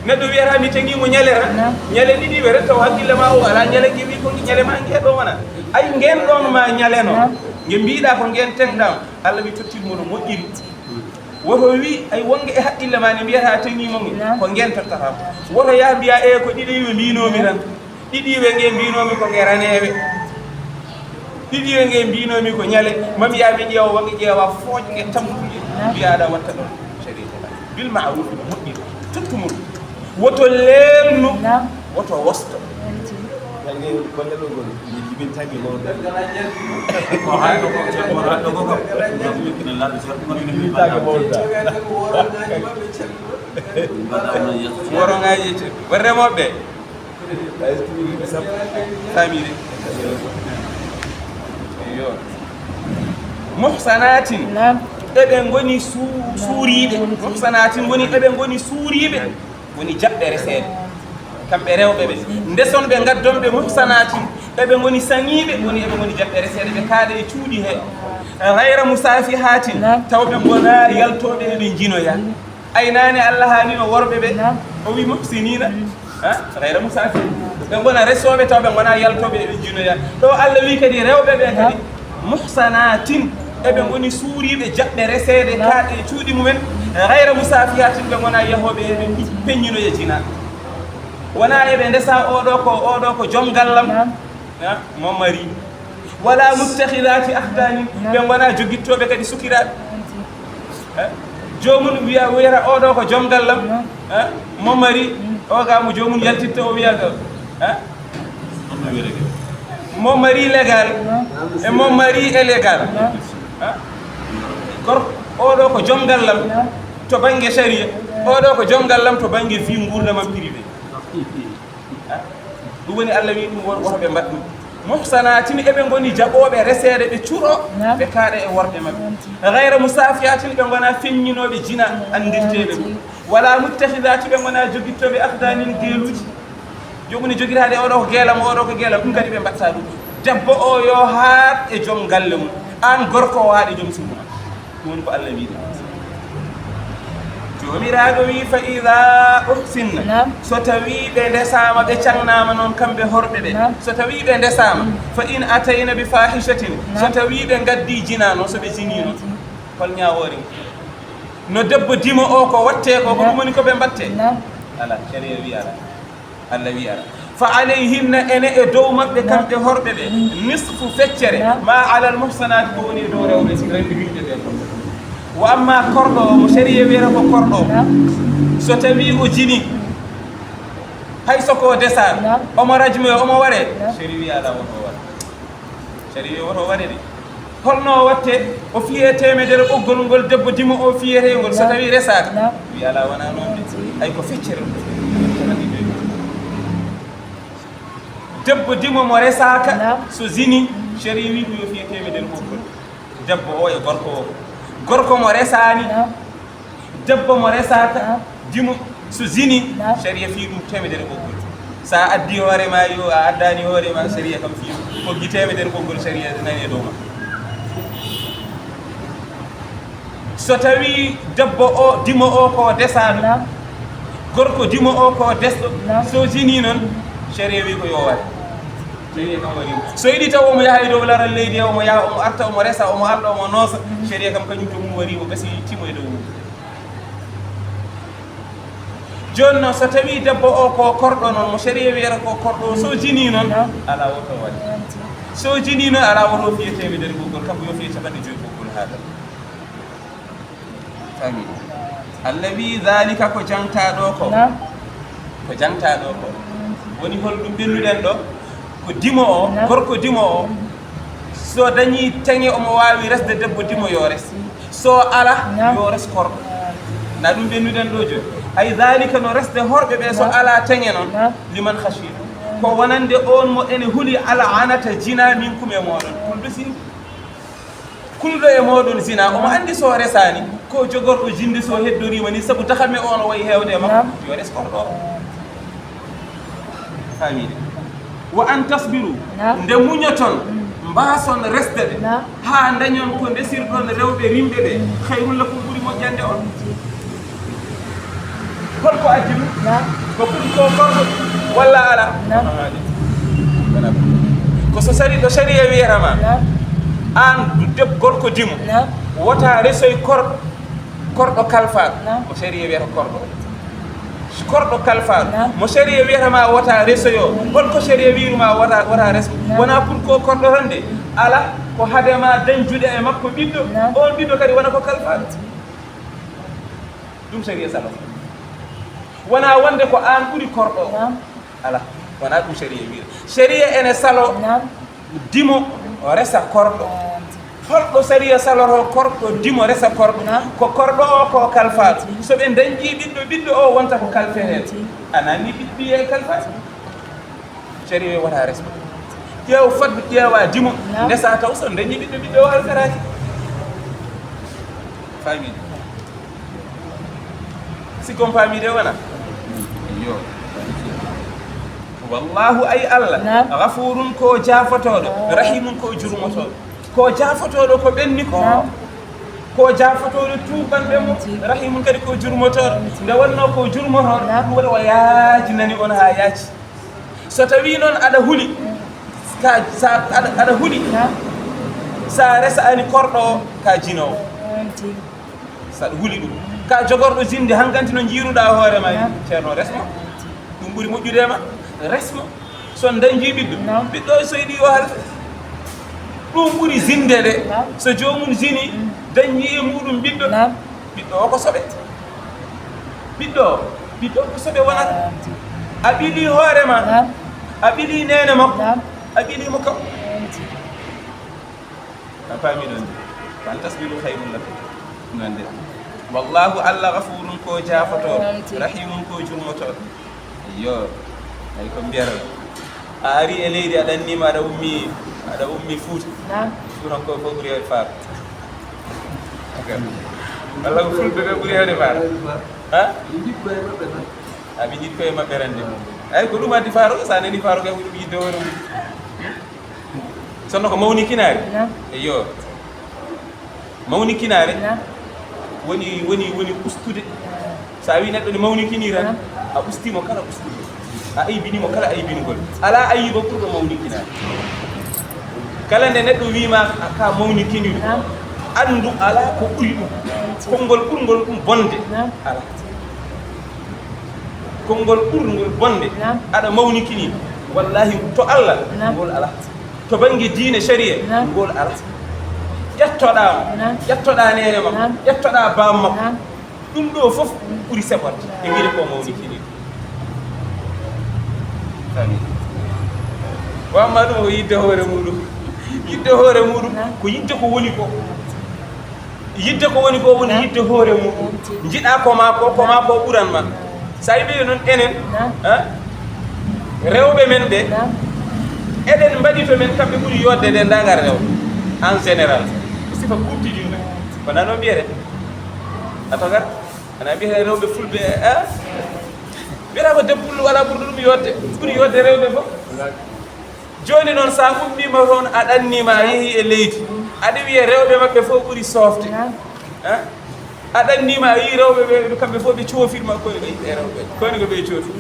neɗɗo wiyata mi teŋimo ñale tan ñale ɗiɗi ɓe retta o haqqille ma o ala ñale ke wi ko ñale ma ngeɗo wona ay ngen ɗon ma ñale no nge mbiɗa ko ngen teŋɗam Allah mi tottirmo no moƴƴiri woto wi ay wonge e haqqille ma ne mbiyata a teŋimo nge ko ngen tottata woto ya mbiya e ko ɗiɗiɓe mbinomi tan ɗiɗiɓe nge mbinomi ko nge raneɓe ɗiɗiɓe nge mbinomi ko ñale mami yami ƴeewa wonge ƴeewa fooƴƴe tampuɗe mbiyaɗa watta ɗon sariata bil ma'ruf no moƴƴiri tottumum woto lelnu woto wosto kalge golle ɗo gol jibintagi mo ko hayɗo ko ceerno haɗɗo ko kam mikkine laɓe so jibintagi mawɗa worongaji won remoɓe famille yo muhsanatin eɓe goni suuriɓe muhsanatin woni eɓe goni suuriɓe woni jaɓɓe reseede kamɓe rewɓe ɓe ndesonɓe gaddonɓe muhsanatin eɓe goni saŋiɓe woni eɓe goni jaɓɓe reseede ɓe kaaɗe e cuuɗi he gayra musafihatin tawɓe gona yaltoɓe eɓe jinoya aynani Allah haalino worɓe ɓe o wi muhsinina gayra musafi ɓe gona resoɓe taw ɓe gona yaltoɓe eɓe jinoya ɗo Allah wi kadi rewɓe ɓe kadi muhsanatin eɓe goni suuriɓe jaɓɓe reseede kaaɗe e cuuɗi mumen gayra musafihatin ɓe gona yahoɓe eɓe peññinoye jina wona eɓe ndesa oɗo ko joom gallam mon mari wala muttahidati ahdanin ɓe gona joguittoɓe kadi sukiraɓe jomum wiyata oɗo ko joom gallam mon mari o ga mo jomum yaltitta o wiya ga mon mari légal e mon mari illégal gorko oɗo ko joom gallam to banggue sharia oɗo ko joom gallam to banggue fi gurdamam privé ɗum woni Allah wi ɗum wotoɓe mbaɗ ɗum muhsanatin eɓe goni jaɓoɓe reseede ɓe cuuro ɓe kaaɗa e worɓe maɓɓe gayra musafiyatin ɓe gona feññinoɓe jina andirteɓe wala muttahidati ɓe gona joguittoɓe ahdanin geeluji jomum ne joguitade oɗo ko gueelam oɗo ko gueelam ɗum kadi ɓe mbatta ɗum debbo o yo haaɗ e joom galle mum an gorko o haaɗ e joom suuma ɗum woni ko Allah wi ɗum jomiraɗo wi fa ida uhsinna so tawi ɓe ndesama ɓe cagnama noon kamɓe horɓe ɓe so tawi ɓe ndesama fa in atayna bi fahishatin so tawi ɓe gaddi jina noon soɓe jinino hol ñawori no debbo dimo o ko watte ko ɗum woni koɓe mbatte ala sharia wi ala Allah wi ala fa alayhinna ene e dow maɓɓe kamɓe horɓe ɓe nisfu feccere ma ala al muhsanati ko woni e dow rewɓe rendi wiɗɗe ɓe wa amma korɗo o mo sharia wiyata ko korɗo so tawi o jini hay soko desaɗo omo rajmoye omo waɗe sharia wi ala woto waɗe sharia wi woto waɗe de holno o watte o fiye temedere ɓoggol ngol debbo dimo o fiyete ngol so tawi resaka wi ala wona noon de hay ko feccere debbo dimo mo resaka so zini sharia wi ko yo fiye temedere ɓoggol debbo o e gorko o gorko mo resani debbo mo resaka dimo so zini sharia fi ɗum temedere ɓoggol sa addi hoore ma yo a addani hoore ma sharia kam fi ɓoggi temedere ɓoggol sharia nani e dow ma so tawi debbo o dimo o ko desaɗo gorko dimo o ko desɗo so zini noon sharia wi ko yo waɗe sharia kam waɗi so yiɗi taw omo yaha e dow laral leydi omo yaha omo arta omo resa omo alɗa omo noosa sharia kam kañum to mum wari o gasi timo e dow mum joni noon so tawi debbo o ko korɗo noon mo sharia wiyata ko korɗo so jini noon ala woto waɗe so jini noon ala woto fiye temedere ɓoggol kanko yo fiye capanɗe joyi ɓoggol haadal fami Allah wi zalika ko jangtaɗo ko ko jangtaɗo ko woni holɗum ɓennuɗen ɗo ko dimo o gorko dimo o so dañi teŋe omo wawi resde debbo dimo yo res so ala yo res korɗo na ɗum ɓennuɗen ɗo joni hay zalika no resde horɓe ɓe so ala teŋe noon liman khashina ko wonande on mo ene huuli ala anata jina min kume moɗon kulɗo sin kulɗo e moɗon zina omo andi so resani ko jogorɗo jinde so heddorima ni saabu takame on o wayi hewde e makko yo res korɗo famide wa an tasbiru nde muñoton mbason resde ɓe ha dañon ko desirɗon rewɓe rimɓe ɓe hayrul lakum ɓuuri moƴƴande on holko addi ɗum ko ɓuri ko gorɗo walla ala ko so sari ɗo saria wiyatama an deb gorko dimo wota resoy korɗo kalfaɗo mo saria wiyata korɗo kalfaɗo mo saria wiyatama wota resoyo holko saria wiruma wota resmo wona pour ko korɗo tan de ala ko hadema dañjuɗe e makko ɓiɗɗo on ɓiɗɗo kadi wona ko kalfaɗo ɗum saria salo wona wonde ko an ɓuri korɗo ala wona ɗum saria wiira saria ene salo dimo resa korɗo holɗo saria saloto korɗo dimo resa korɗo ko korɗo o ko kalfaɗo so ɓe dañƴi ɓiɗɗo o wonta ko kalfeneɗo anani ɓiɗɗi e kalfaɗo saria wota resma ƴeew fadde ƴeewa dimo ndesa taw so dañƴi ɓiɗɗo o halferaki famide sikon famide wona yo wallahu ay Allah ghafurun ko jafotoɗo rahimun ko jurmotoɗo ko jafotoɗo ko ɓenni ko jafotoɗo tuɓanɓe mo rahimun kadi ko jurmotoɗo nde wonno ko jurmotoɗo ɗum waɗa o yaajinani on ha yaaji so tawi noon aɗa huuli aɗa huuli sa resani korɗo o ka jinowo saɗa huuli ɗum ka jogorɗo jinde hankanti no jiiruɗa hoorema ceerno resmo ɗum ɓuuri moƴƴudema resmo son dañji ɓiɗɗo so yiɗi yo halfe ɗum ɓuuri zinde de so jomum zini daññi e muɗum ɓiɗɗo o ko soɓe ɓiɗɗo ko soɓe wonata a ɓiili hoorema a ɓiili nene makko a ɓiilimo kam a paami ɗon an tasbiru hayrun lakum nande wallahu Allah ghafurun ko jafotoɗo rahimun ko jurmotoɗo yo ay ko mbiyata a ari e leydi aɗa annima aɗa ummi Fuuta fuutan ko fof ɓuuri hewde faaro walla ko fulɓe ɓe ɓuuri hewde faaro ɓe jiɗi koye maɓɓe rende ay ko ɗum addi faaro sa nani faaro kay ɗum yidde hoore mum sonno ko mawni kinaari eyo mawni kinaare woni ustude sa wi neɗɗo ne mawni kini tan a ustimo kala ustude a aybinimo kala aybingol ala ayiba pour ɗo mawni kinaare kala nde neɗɗo wima ka mawni kiniɗo andu ala ko ɓuri ɗum konngol ɓurngol ɗum bonde ala konngol ɓurngol bonde aɗa mawni kini wallahi to Allah ngol ala to bange diine sharia ngol ala ƴettoɗa nene makko ƴettoɗa bam makko ɗum ɗo fof ɓuuri seɓorde e wiide ko mawni kini wamma ɗum ko yidde hoore muɗum ko yidde ko woni ko woni yidde hoore muɗum jiɗa ko ma ko ɓuranma sa yiɓe noon enen rewɓe men ɓe eɗen mbaɗi to men kamɓe ɓuuri yodde nde ndagar rew en général sifa ɓurtiɗinɗo wona noon mbiyete a togat ana mbiyete rewɓe fulɓe mbiyata ko debbullo wala ɓurɗo ɗum yodde ɓuuri yodde rewɓe fof joni noon sa ummima toon a ɗannima a yeehi e leydi aɗa wiye rewɓe maɓɓe fof ɓuuri sofde a ɗannima a yi rewɓe ɓe kamɓe fof ɓe coofirma koye ɓe yiɗe rewɓe koyne ko ɓe coofi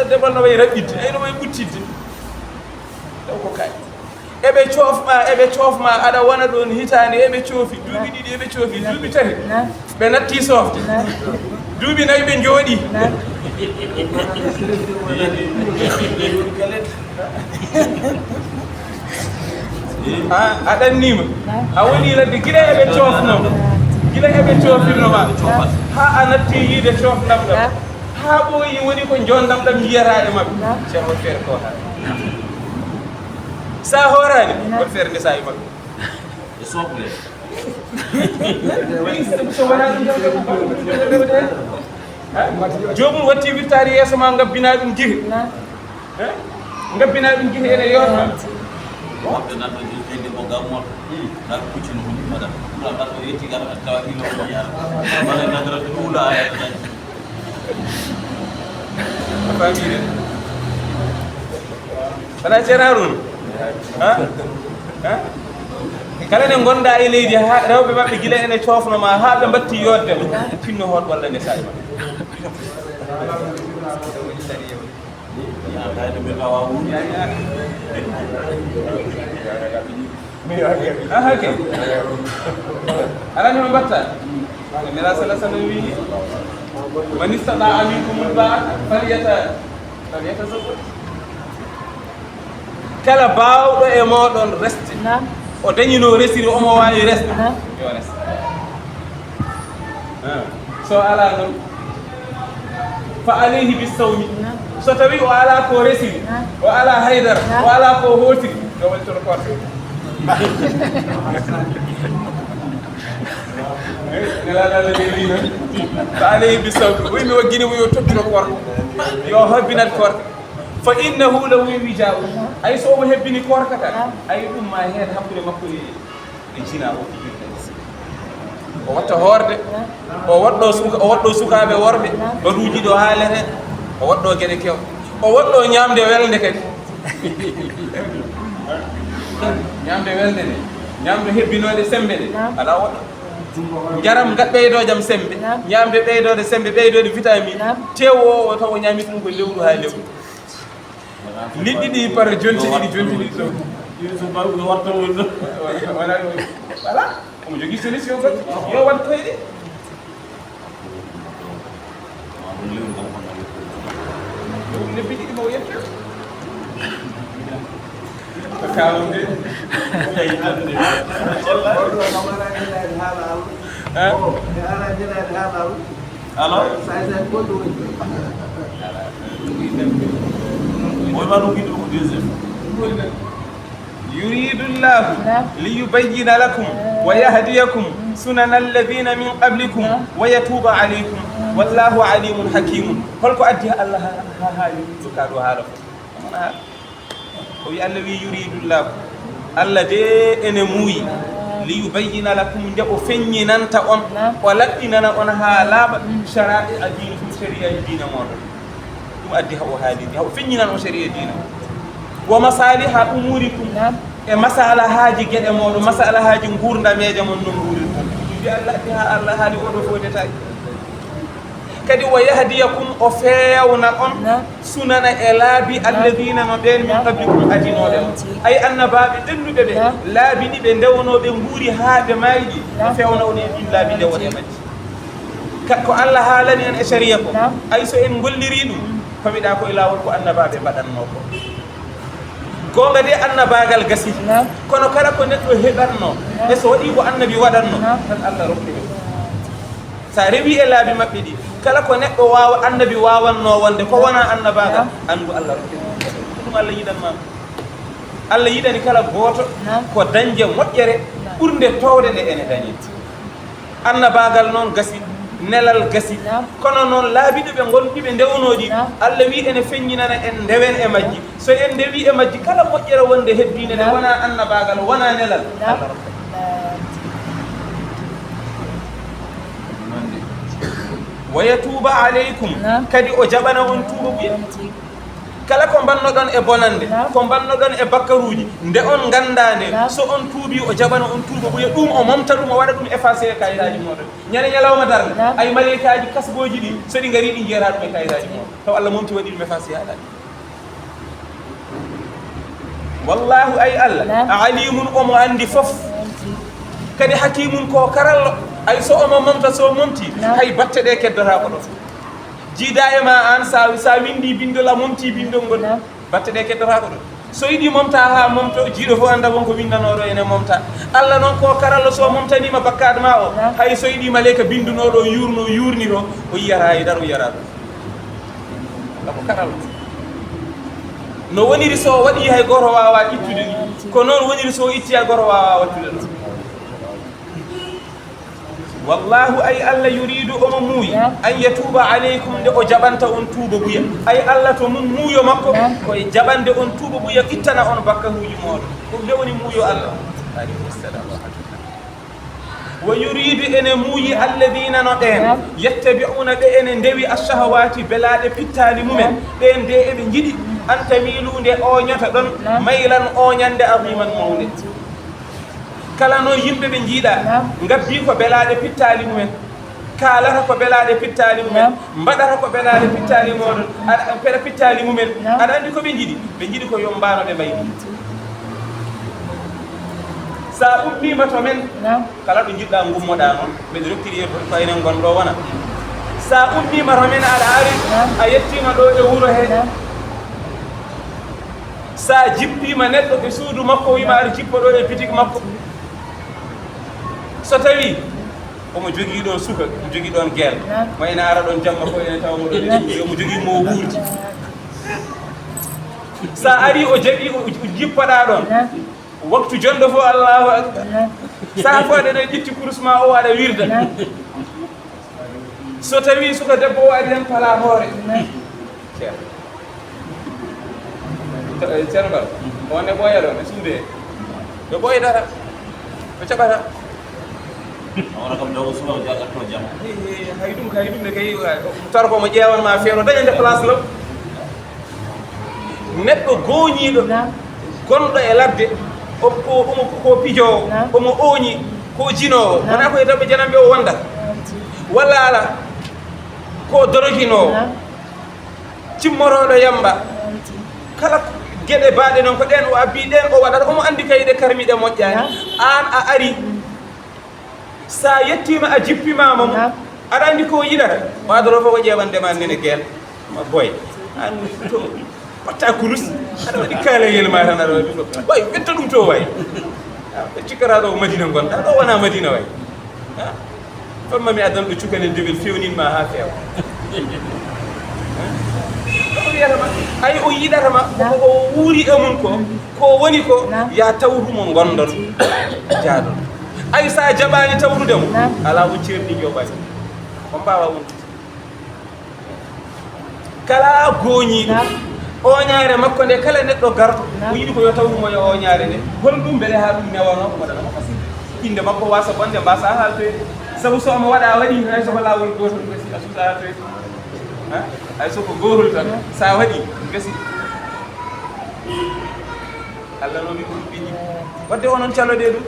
debal no wayi raɓɓidde ayno wayi ɓuttidde taw ko kay eɓe coofma aɗa wona ɗon hitande eɓe coofi duuɓi ɗiɗi eɓe coofi duuɓi tati ɓe natti sofde duuɓi nayi ɓe jooɗi a ɗannima a woni ladde guiɗa eɓe coofno gila eɓe coofirnoma ha a natti yiide coofɗam ɗam ha ɓooyi woni ko jondam ɗam yiyataɗe maɓɓe ceerno won feere ko haa sa hoorani won feere ndesa e maɓɓe e soble so wona jomum watti wirtade yeeso ma gabbina ɗum jihe gabbina ɗum jihe ene yotma woɓɓe nan ɗon jeyde mo gammoto ka kuccino ko ɗumaɗa ɓura mbaɗa o yetti gara tawa hilo ko yaara wala nadara ɗuula ayata dañi a famire wona ceerno Harouna kala nde gonɗa e leydi rewɓe maɓɓe gila ene coofnoma ha ɓe batti yodde finno hoot walla nde saɗi maɓɓe kayde mbi kawa wuuri hake alani mo mbatta mira sala sallam wi man istata minkumul ba'a falyatazawwaj kala bawɗo e moɗon resde o dañino resiri omo wawi resde yo resta so ala noon fa alayhi bisawmi so tawi o ala ko resiri o ala haydara o ala ko hotiri yo waltoro korte nelaɗalle de wi noon fa alayhi bisawmi waymi wagguinimo yo toppino korte yo hobbinat korte fa innahu law wija'u ay so omo hebbini korka tan ay ɗum ma heen hakkude makko e jina o watta hoorde o waɗɗo sukaɓe worɓe baduji ɗo haalete o waɗɗo gueɗe kew o waɗɗo ñamde welde kadi ñamde welde nde ñamde hebbinode sembe ɗe ala waɗɗo jaram ɓeydojam sembe ñamde ɓeydode sembe ɓeydode vitamine tew o taw o ñami ɗum ko lewru ha lewru liɗɗi ɗi par jonti ɗiɗi so mbaɗuɗo warta woni ɗo wona voilà omo jogui solution kadi yo wat koyɗe lebbi ɗiɗi mo yetto ko kalum de alors يريد الله ليبين لكم ويهديكم سنن الذين من قبلكم ويتوب عليكم والله عليم حكيم هلكو أدي الله هاي سكادو هذا وي الله يريد الله الله دي انموي ليبين لكم جاء فني نانتا اون ولدينا اون حالاب شرائع الدين شريعه الدين مود dum addi hawo haalidi hawo finñinan o sharia dina wa masaliha umurikum e masalahaji gueɗe moɗo masalahaji gurdameje mon no guurirta mbi Allah addi ha Allah haali oɗo fodetaji kadi wa yahdiyakum o feewna on sunana e laabi alladina no ɓen min qablikum adinoɓe ay annabaɓe ɗennuɓe ɓe laabi ɗi ɓe ndewnoɓe guuri ha ɓe mayɗi o fewna on e ɗin laabi ndewone majji ko Allah haalani en e sharia ko ay so en golliri ɗum famiɗa ko e lawol ko annabaɓe mbaɗanno ko gonga de annabagal gasi kono kala ko neɗɗo heɓatno e so waɗi ko annabi waɗatno tan Allah rokkiɓe sa rewi e laabi maɓɓe ɗi kala ko neɗɗo wawa annabi wawanno wonde ko wona annabagal andu Allah rokkiɓe ɗum Allah yiɗanma Allah yiɗani kala goto ko dañde moƴƴere ɓurde towde nde ene dañi annabagal noon gasi nelal gasi kono noon laabiɗo ɓe gonɗiɓe ndewnoɗi Allah wi ene feññinana en ndewen e majji so en ndewi e majji kala moƴƴere wonde hebbine nde wona annabagal wona nelal Allah wa yatuba aleykum kadi o jaɓana on tuuba ɓuya kala ko bannoɗon e bonande ko bannoɗon e bakkaruji nde on gandande so on tuubi o jaɓana on tuuba ɓuya ɗum o momta ɗum o waɗa ɗum effacé e kayitaji moɗon ñande ñalawma darga ay maleykaji kasboji ɗi so ɗi gari ɗi jeera ɗum e kayitaji moɗon taw Allah momti waɗi ɗum effacé haɗaɗi wallahu ay Allah alimun omo andi foof kadi hakimun ko karallo ay so omo momta so momti hay batte ɗe keddata ko ɗo jiida e ma an sa windi bindol a momti bindol ngol batte ɗe keddata ko ɗo so yiɗi momta ha momto jiiɗo fof anda wonko windanoɗo ene momta Allah noon ko karalla so momtanima bakkade ma o hay so yiɗi maleyka bindunoɗo yurno yurnito o yiyata e daro yiyata ɗum ko karalla no woniri so waɗi hay goto wawa ittude ni ko noon woniri so itti hay goto wawa wattude ɗum wallahu ay Allah yuridu omo muuyi an yatuba aleykum nde o jaɓanta on tuuba buya ay Allah to mum muuyo makko koye jaɓande on tuuba buya ittana on bakkaruji moɗon ɗum nde woni muuyo Allah wa yuridu ene muuyi alladina no ɗen yettabi'una ɓe ene ndewi ashahawati belaɗe pittali mumen ɗen nde eɓe jiiɗi an tamilu nde oñota ɗon maylan oñande aziman mawde kala no yimɓe ɓe jiiɗa gabbi ko belaɗe pittali mumen kalata ko belaɗe pittali mumen mbaɗata ko belaɗe pittali moɗon peɗa pittali mumen aɗa andi ko ɓe jiiɗi ko yombano ɓe mayɗi sa ummima to men kala ɗo jiɗɗa gummoɗa noon mbeɗe rokkiri e ko enen gonɗo wona sa ummima to men aɗa ari a yettima ɗo e wuuro he sa jippima neɗɗo ɓe suudu makko wima aɗa jippo ɗo e bitique makko so tawi omo jogii ɗon suka omo jogii ɗon guel mo ene ara ɗon jamma ko ene tawa moɗo omo jogii mo wuurdi sa ari o jaɓi o jippaɗa ɗon waktu jonɗo fof allahu akbar sa fo aɗa ƴitti course ma o aɗa wirda so tawi suka debbo o ari hen pala hoore ceerno Bal wonne ɓooya ɗon e suude ɓe ɓooydata ɓe caɓata wona kam dogo suka jagatto jam hay ɗum ne kay tar komo ƴewanma feewno dañande place law neɗɗo gooñiɗo gonɗo e ladde omo ko pijowo omo ooñi ko jinowo wona koye taɓɓe janamɓe o wonda walla ala ko doroginowo cimmoroɗo yamba kala gueɗe baɗe noon ko ɗen o abbi ɗen o waɗata omo andi kayɗe karmiɗe moƴƴani an a ari sa yettima a jippimama mo aɗa andi ko yiɗata wadoro fof ko ƴewandema nene guel ma boy an to batta kurus aɗa waɗi kaalayel ma tan aɗa waɗi ɗo way wetta ɗum to way ɓe cikkata ɗo ko madina gonɗa ɗo wona madina way famma mi addan ɗo cukalel jogel fewninma ha feewa ɗo wiyatama ay o yiɗatama o wuuri e mum ko woni ko ya tawrumo gondon jaaɗon ay sa jaɓani tawrude mo ala on ceerni joɓani on mbawa wontude kala gooñiɗo oñaare makko nde kala neɗɗo garɗo o yiɗi ko yo tawrumo yo oñaare nde hol ɗum beele ha ɗum newano ko waɗanamo fasinde inde makko wasa bonde mbasa haltoyde sabu so omo waɗa waɗi hay soko lawol gotol gasi a suuɗa haltoyde hay soko gotol tan sa waɗi gasi Allah nomi ko ɓiɗi wadde onon calode ɗum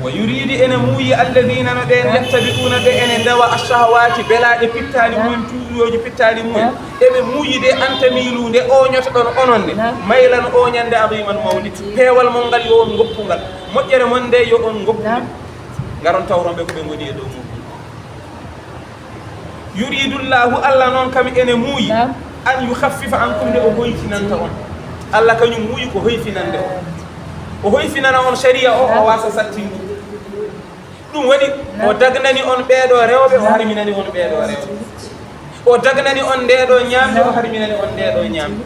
wa yuridi ene muuyi alladina no ɗen yettabi'una ɓe ene ndewa ashahawati belaɗe pittali mumen tuuyoji pittali mumen eɓe muuyi de antamilu nde oñota ɗon onon nde maylan oñande aziman mawdi peewal mon ngal yo on goppungal moƴƴere mon nde yo on goppude garon tawronɓe koɓe goni e dow mum yuridullahu Allah noon kam ene muuyi an yuhaffifa ankum nde o hoyfinanta on Allah kañum muuyi ko hoyfinande o hoyfinana on sharia o wasa sattinde ɗum waɗi o dagnani on ɓeeɗo rewɓe o harminani on ɓeeɗo rewɓe o dagnani on ndeɗo ñamde o harminani on ndeɗo ñamde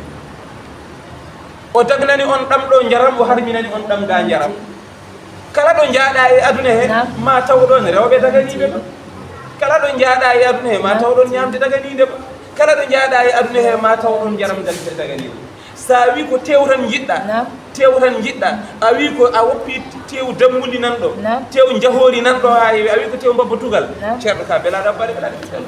o dagnani on ɗamɗo jaram o harminani on ɗamɗa jaram kala ɗo jaaɗa e aduna he ma taw ɗon rewɓe daganiɓe ɗo kala ɗo jaaɗa e aduna he ma taw ɗon ñamde daganide ba kala ɗo jaaɗa e aduna he ma taw ɗon jaram daganiɓe sa wi ko tew tan jiɗɗa a wi ko a woppi tew dammundi nan ɗo tew jahori nan ɗo ha heewi a wi ko tew mbabba tugal ceerɗo ka belaɗa baɗe belaɗe fital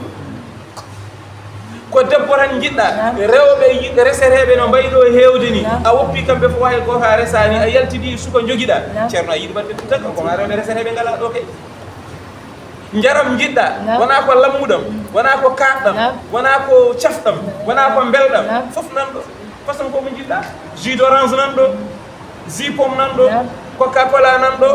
ko debbo tan jiɗɗa rewɓe yiɗɓe resereɓe no mbayi ɗo hewde ni a woppi kamɓe fof hay goto a resani a yaltidi suka joguiɗa ceerno a yiɗi baɗde fital koma rewɓe resereɓe ngala ɗo kay jaram jiɗɗa wona ko lammuɗam wona ko kaɗɗam wona ko cafɗam wona ko belɗam fof nan ɗo façon komo jiɗɗa jus d'orange nan ɗo jus pomme nan ɗo coca cola nan ɗo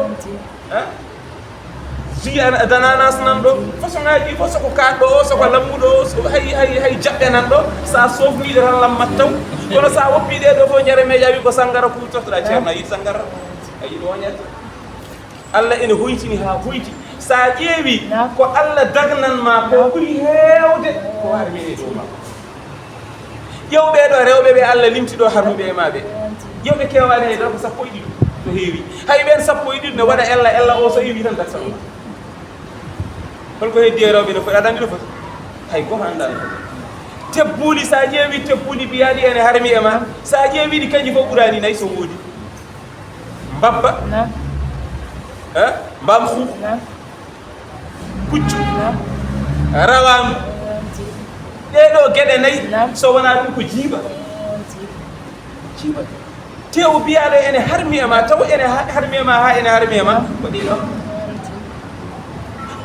jus d'ananas nan ɗo façon ngaji fof soko kaɗɗo o soko lammuɗo o hay jaɓɓe nan ɗo sa sofniɗe tan lammat taw kono sa woppi ɗe ɗo fof jare meeƴa wi ko sangara kutortoɗa ceerno a yiɗi sangara a yiɗi woñete Allah ene hoytini ha hoyti sa ƴeewi ko Allah dagnanma ko ɓuri heewde ko harmi e dow ma ƴewɓe ɗo rewɓe ɓe Allah limti ɗo harmuɓe e maɓe ƴewɓe kewani hay ko sappo e ɗiɗi to heewi hay ɓen sappo e ɗiɗi ne waɗa ella o so iwi tan daksa ɗum holko heddi e rewɓe no foti aɗa andi no foti hay goto annda no foti tebbuli sa ƴeewi tebbuli mbiyaɗi ene harmi e ma sa ƴeewi ɗi kanƴi fof ɓurani nayyi so woodi mbabba mbam xuu puccu rawandu ɗeɗo gueɗe nayyi so wona ɗum ko jiiba tew mbiyaɗo ene harmi e ma taw ene harmi e ma ha ene harmi e ma ko ɗiɗo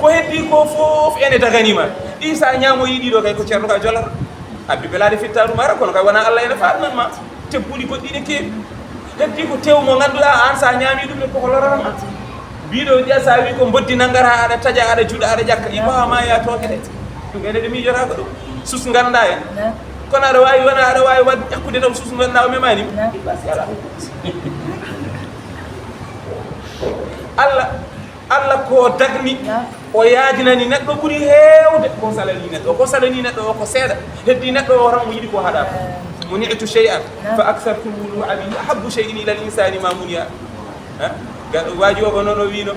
ko heddi ko fof ene daganima ɗi sa ñamoyi ɗiɗo kay ko ceerno ka jollata abbi belade fitta ɗum ara kono kay wona Allah ene faɗnanma tebbuli goɗɗi ne keewi heddi ko tew mo ganduɗa an sa ñaami ɗum ne koko lorama mbiɗo ƴa sa wi ko boddi naggata aɗa taƴa aɗa juuɗa aɗa ƴakka i wawama ya toke ɗe ɗum ene ɗe miijota ko ɗum sus ganda en kono aɗa wawi wona aɗa wawi wadde ƴakkude tam sus ganduɗa o memanima Allah ko dagni o yaadinani neɗɗo ɓuuri heewde ko salani neɗɗo ko salani neɗɗo o ko seeɗa heddi neɗɗo o tan mo yiɗi ko haɗa mo ni'tu shay'an fa aksartum wulu'a bihi ahabbu shay'in ila l-insani ma muniya waaji o ko noon o wino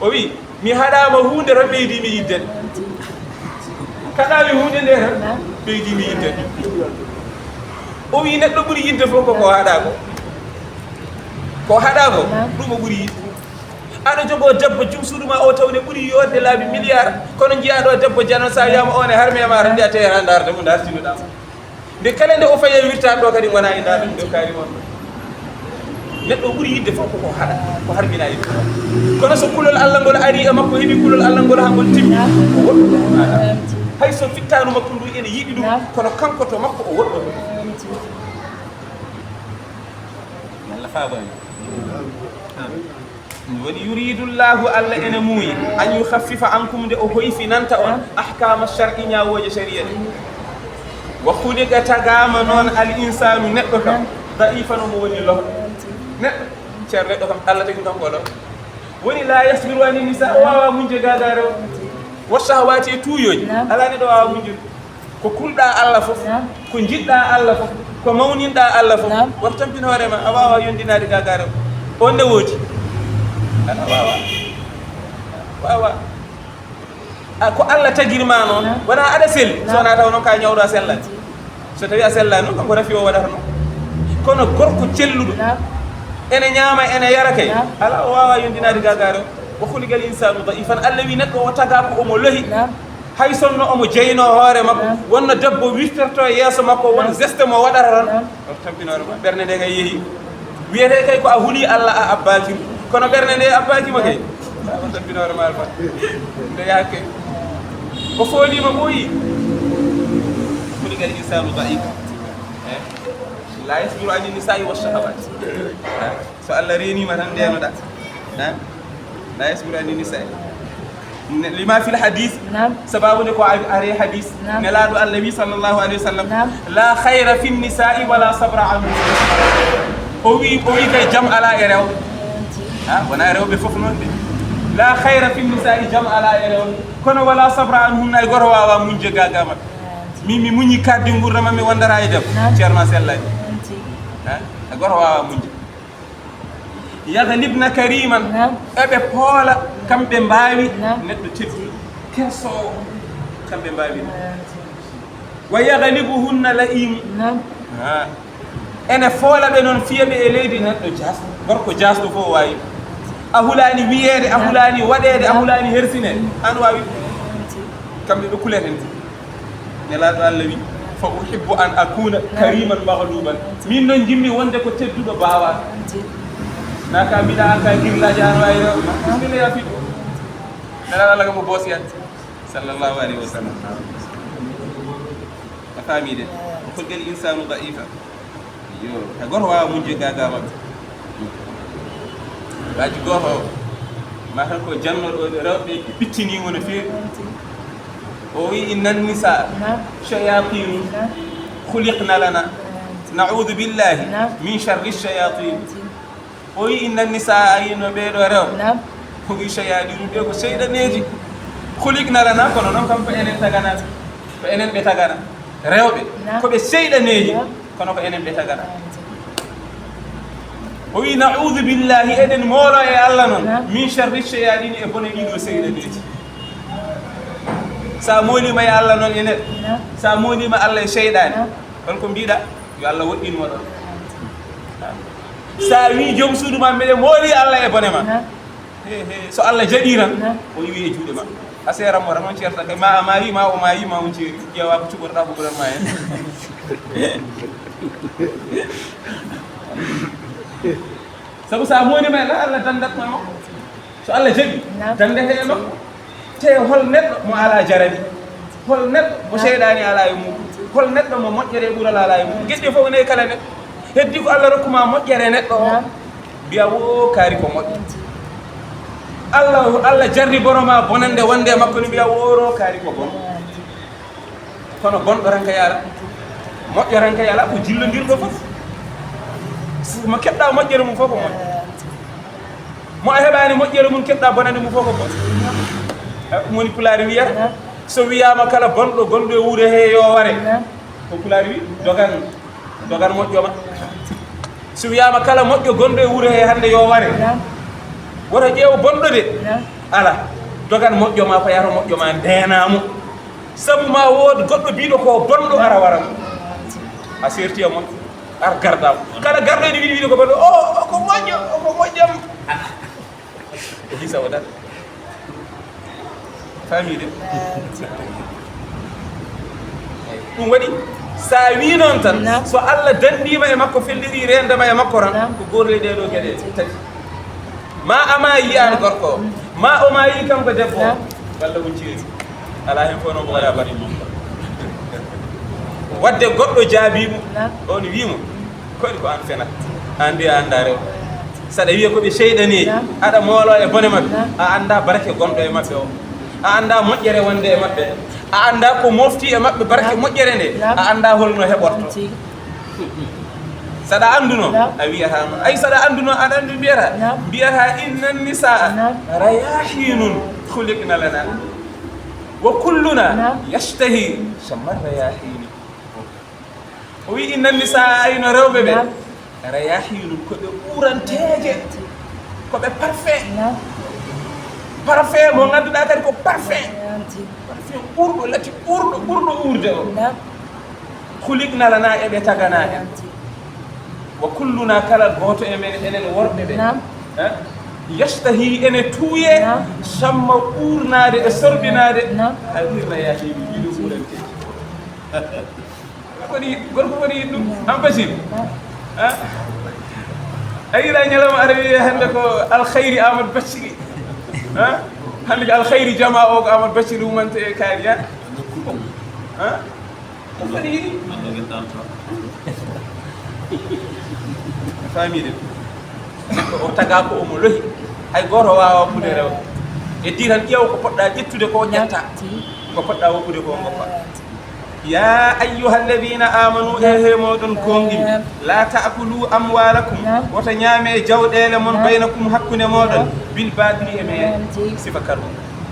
o wi mi haɗama hunde tan ɓeydimi yiddede kaɗami hunde nde tan ɓeydimi yiddede o wi neɗɗo ɓuuri yidde fof koko haɗa ko haɗa ko ɗum o ɓuuri yidde aɗa jogo debbo jum suuɗuma o tawde ɓuuri yodde laabi milliard kono jiyaɗo debbo jano sa wiyama one harmi e ma tan mbiya tawi ha darde mum dartinuɗama nde kala nde o faye wirtade ɗo kadi gona e darde ɗo kaari mon neɗɗo ɓuuri yidde fof koko haɗa ko harmina yidde kono so kulol Allah ngol ari e makko heeɓi kulol Allah ngol ha ngol timmi o woɗɗo ɗum haɗa hay so fittanu makko ndu ene yiɗi ɗum kono kanko to makko o woɗɗo ɗum Allah faabani woni yuridullahu Allah ene muuyi an yukhaffifa ankum nde o hoyfinanta on ahkama shar'i ñawoje sharia ɗe wa khuliqa tagama noon al insanu neɗɗo kam da'ifan omo woni loho neɗɗo ceerno neɗɗo kam Allah tagi kanko lo woni la yasbiru ani nisa o wawa munje gagare o wa shahawati e tuuyoji ala neɗɗo wawa munjude ko kulɗa Allah fof ko jiɗɗa Allah fof ko mawninɗa Allah fof woto tampin hoorema a wawa yondinade gagare o on nde woodi wawa ko Allah tagirma noon wona aɗa selli sowona taw noon ka ñawɗo a sellani so tawi a sellani noon kanko rafi o waɗata noon kono gorko celluɗo ene ñaama ene yara kay ala o wawa yondinade gagare o khuliqal insanu da'ifan Allah wi neɗɗo o taga ko omo lohi hay sonno omo jeyno hoore makko wonno debbo wirtorto e yeeso makko won geste mo waɗata tan o tampinoorema ɓernde nde kay yeehi wiyete kay ko a huuli Allah a abbakiri kono ɓernde nde abbakima kay on tampinoorema alfa nde yaha kay o foolima ɓooyi khuliqal insanu da'ifa la yasbiru ani nisa'i wa shahawat so Allah renima tan ndenoɗa la yasbiru ani nisa'i lima fil hadith sababude ko ari hadith nelaɗo Allah wi sallallahu alayhi wa sallam la khayra fi nisa'i wala sabra anhu o wi kay jam ala e rewɓe wona rewɓe fof noon de la khayra fi nisa'i jam ala e rewɓe kono wala sabra anhum ay goto wawa muñje gaga mabɓe mi muñi kaddi gurdama mi wondata e debbo ceerno sellani e goto wawa muñde yahlibna kariman eɓe poola kamɓe mbawi neɗɗo tedduɗo kersowo kamɓe mbawi wa yahlibuhunna la'imu ene foolaɓe noon fiyaɓe e leydi neɗɗo jasɗo gorko jasɗo fof wawi a hulani wiyede a hulani waɗede a hulani hersinede an wawi kamɓe ɓe kuleten nelaɗo Allah wi fa uhibbu an akuna kariman mahluban min noon jimmi wonde ko tedduɗo bawa naka mbiɗa an ka girlaji an wawi rew bismilla ya fiɗo nelaɗo Allah kamo boosiyan sallallahu alayhi wa sallam a faamide o khuliqal insanu da'ifa yo hay goto wawa muñje gaga mabɓe waji goto ma tan ko jannoɗo rewɓe ɓittinimo no feewi o wi innan nisa shayatinu khuliqna lana نعوذ بالله من شر الشياطين وي إن النساء أين بيدو ريو وي شياطين بيكو سيدة نيجي خلقنا لنا كنا نكم فإنن تغانا فإنن بتغانا ريو بي كوبي سيدة نيجي كنا فإنن بتغانا وي نعوذ بالله إذن مولا يا الله من شر الشياطين إبوني إيدو سيدة نيجي سامولي ما يا الله نون إنت سامولي ما الله شيطان كنكم بيدا يا الله ودين ودون سامي جوم سودو ما ملي مولي الله إبوني ما so Allah jadiran o wi e juude ma asera mo ramon certa kay ma amari ma o mayi ma on ciri jewa ko cugorda ko buran ma en sabu sa moni ma Allah dandat ma so Allah jadi dandete e makko te hol neddo mo ala jarabi hol neddo mo seydani ala e mum hol neddo mo mojjere bural ala e mum gedde fo ne kala neddo heddi ko Allah rokkuma mojjere neddo o biya wo kaari ko mojji Allah jarri boroma bonande wonde makko ni biya woro kaari ko bon kono bon do ranka yala moƴƴo ranka yala ko jillondirdo fof mo keɓɗa moƴƴere mum fof ko moƴƴo mo a heɓani moƴƴere mum keɓɗa bonande mum fof ko bon moni pulaari wiyata so wiyama kala bonɗo gonɗo e wuuro he yo ware ko pulaari wi dogan moƴƴoma so wiyama kala moƴƴo gonɗo e wuuro he hande yo ware woto ƴeew bonɗo de ala dogan moƴƴo ma ko yata moƴƴo ma ndenamo sabu ma wood goɗɗo biɗo ko bonɗo ara wara a serti e moƴƴo ar gardamo kala garɗoyde wiɗi ko bonɗo o ko moƴƴo ko moƴƴam o hisa o dat famide ɗum waɗi sa wi noon tan so Allah dandima e makko felliri rendema e makko ran ko gorle ɗeɗo gueɗe tati ma ama yi an gorko ma o ma yi kanko debbo walla ko ciiri ala hen fof noon ko waɗa baɗi wadde goɗɗo jaabimo on wimo koɗi ko an fenat an de a anda rew saɗa wiya koɓe seyɗaneji aɗa moolo e bone mabɓe a anda barake gonɗo e mabɓe o a anda moƴƴere wonde e mabɓe a anda ko mofti e mabɓe barake moƴƴere nde a anda holno heɓorto saɗa anduno a wiyata noon ay saɗa anduno aɗa andu mbiyata inna nisaa rayahinun khuliqna lana wa kulluna yashtahi shamma rayahini o wi inna nisaa ayno rewɓe ɓe rayahinun koɓe ɓuranteje koɓe parfait mo ganduɗa kadi ko parfait ɓurɗo lati ɓurɗo urde o khuliqna lana eɓe tagana en wa kulluna kala goto e men enen worɓe ɓe yashtahi ene tuuye samma ɓurnade e sorbinade alirna yahimi ɗiɗo ɓuranteji koni gorko woni ɗum an basir a yiɗa ñalawma aɗa wiya hande ko alkhayri amadou bacciri hande ko alkhayri jama o ko amadou bacciri umante e kaari ya ko kadi yiɗi famide o taga ko omo lohi hay goto wawa woppude rewɓe e di tan ƴeew ko poɗɗa ƴettude ko ƴetta ko poɗɗa woppude ko goppa ya ayyuha alladina amanu ehe moɗon konɗin la taakulu amwalakum woto ñaame jawɗele mon baynakum hakkude moɗon bil badili e meere sifa karmo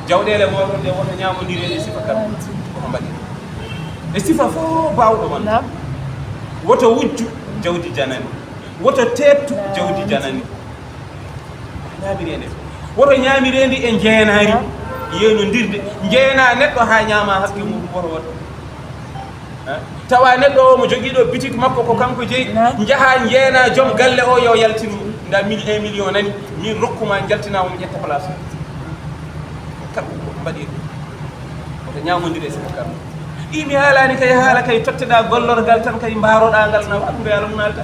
jawɗele moɗon ɗe woto ñamodire e sifa karmo koko mbaɗi e sifa fof bawɗo mon woto wujju jawdi janani woto tettu jawdi janani ñamirede woto ñamirendi e jeenari yenodirde jeena neɗɗo ha ñama haqqe muɗum woto woto tawa neɗɗo o mo joguiɗo boutique makko ko kanko jeeyi jaaha jeena joom galle o yo yaltinu nda 1 million nani min rokkuma jaltinama mo ƴetta place kamɓe mbaɗi woto ñamodire siko kam mi haalani kay haala kay totteɗa gollorgal tan kay mbaroɗa ngal na waɗum yaala mum nalta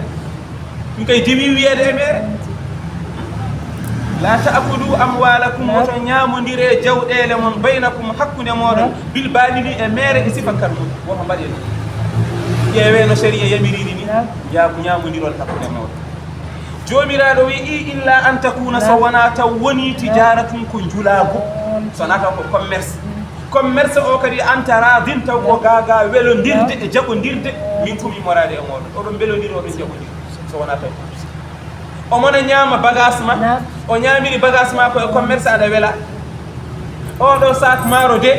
ɗum kay dewi wiyede e mere la taakulu amwalakum woto ñamodire jawɗele mon baynakum hakkude moɗon bil balili e mere e sifa kalmum woto mbaɗe ɗum ƴeewe no sharia yamirini ni yaako ñamodirol hakkude moɗon jomiraɗo wi illa an takuna so wona taw woni tijaratum ko julago sona taw ko commerce o kadi antara din taw ko gaga welodirde e jaɓodirde min kumi morade e moɗon oɗon belodiri oɗon jaɓodiri so wona taw o mona ñaama bagage ma o ñaamiri bagage ma ko e commerce aɗa wela oɗo sac maaro de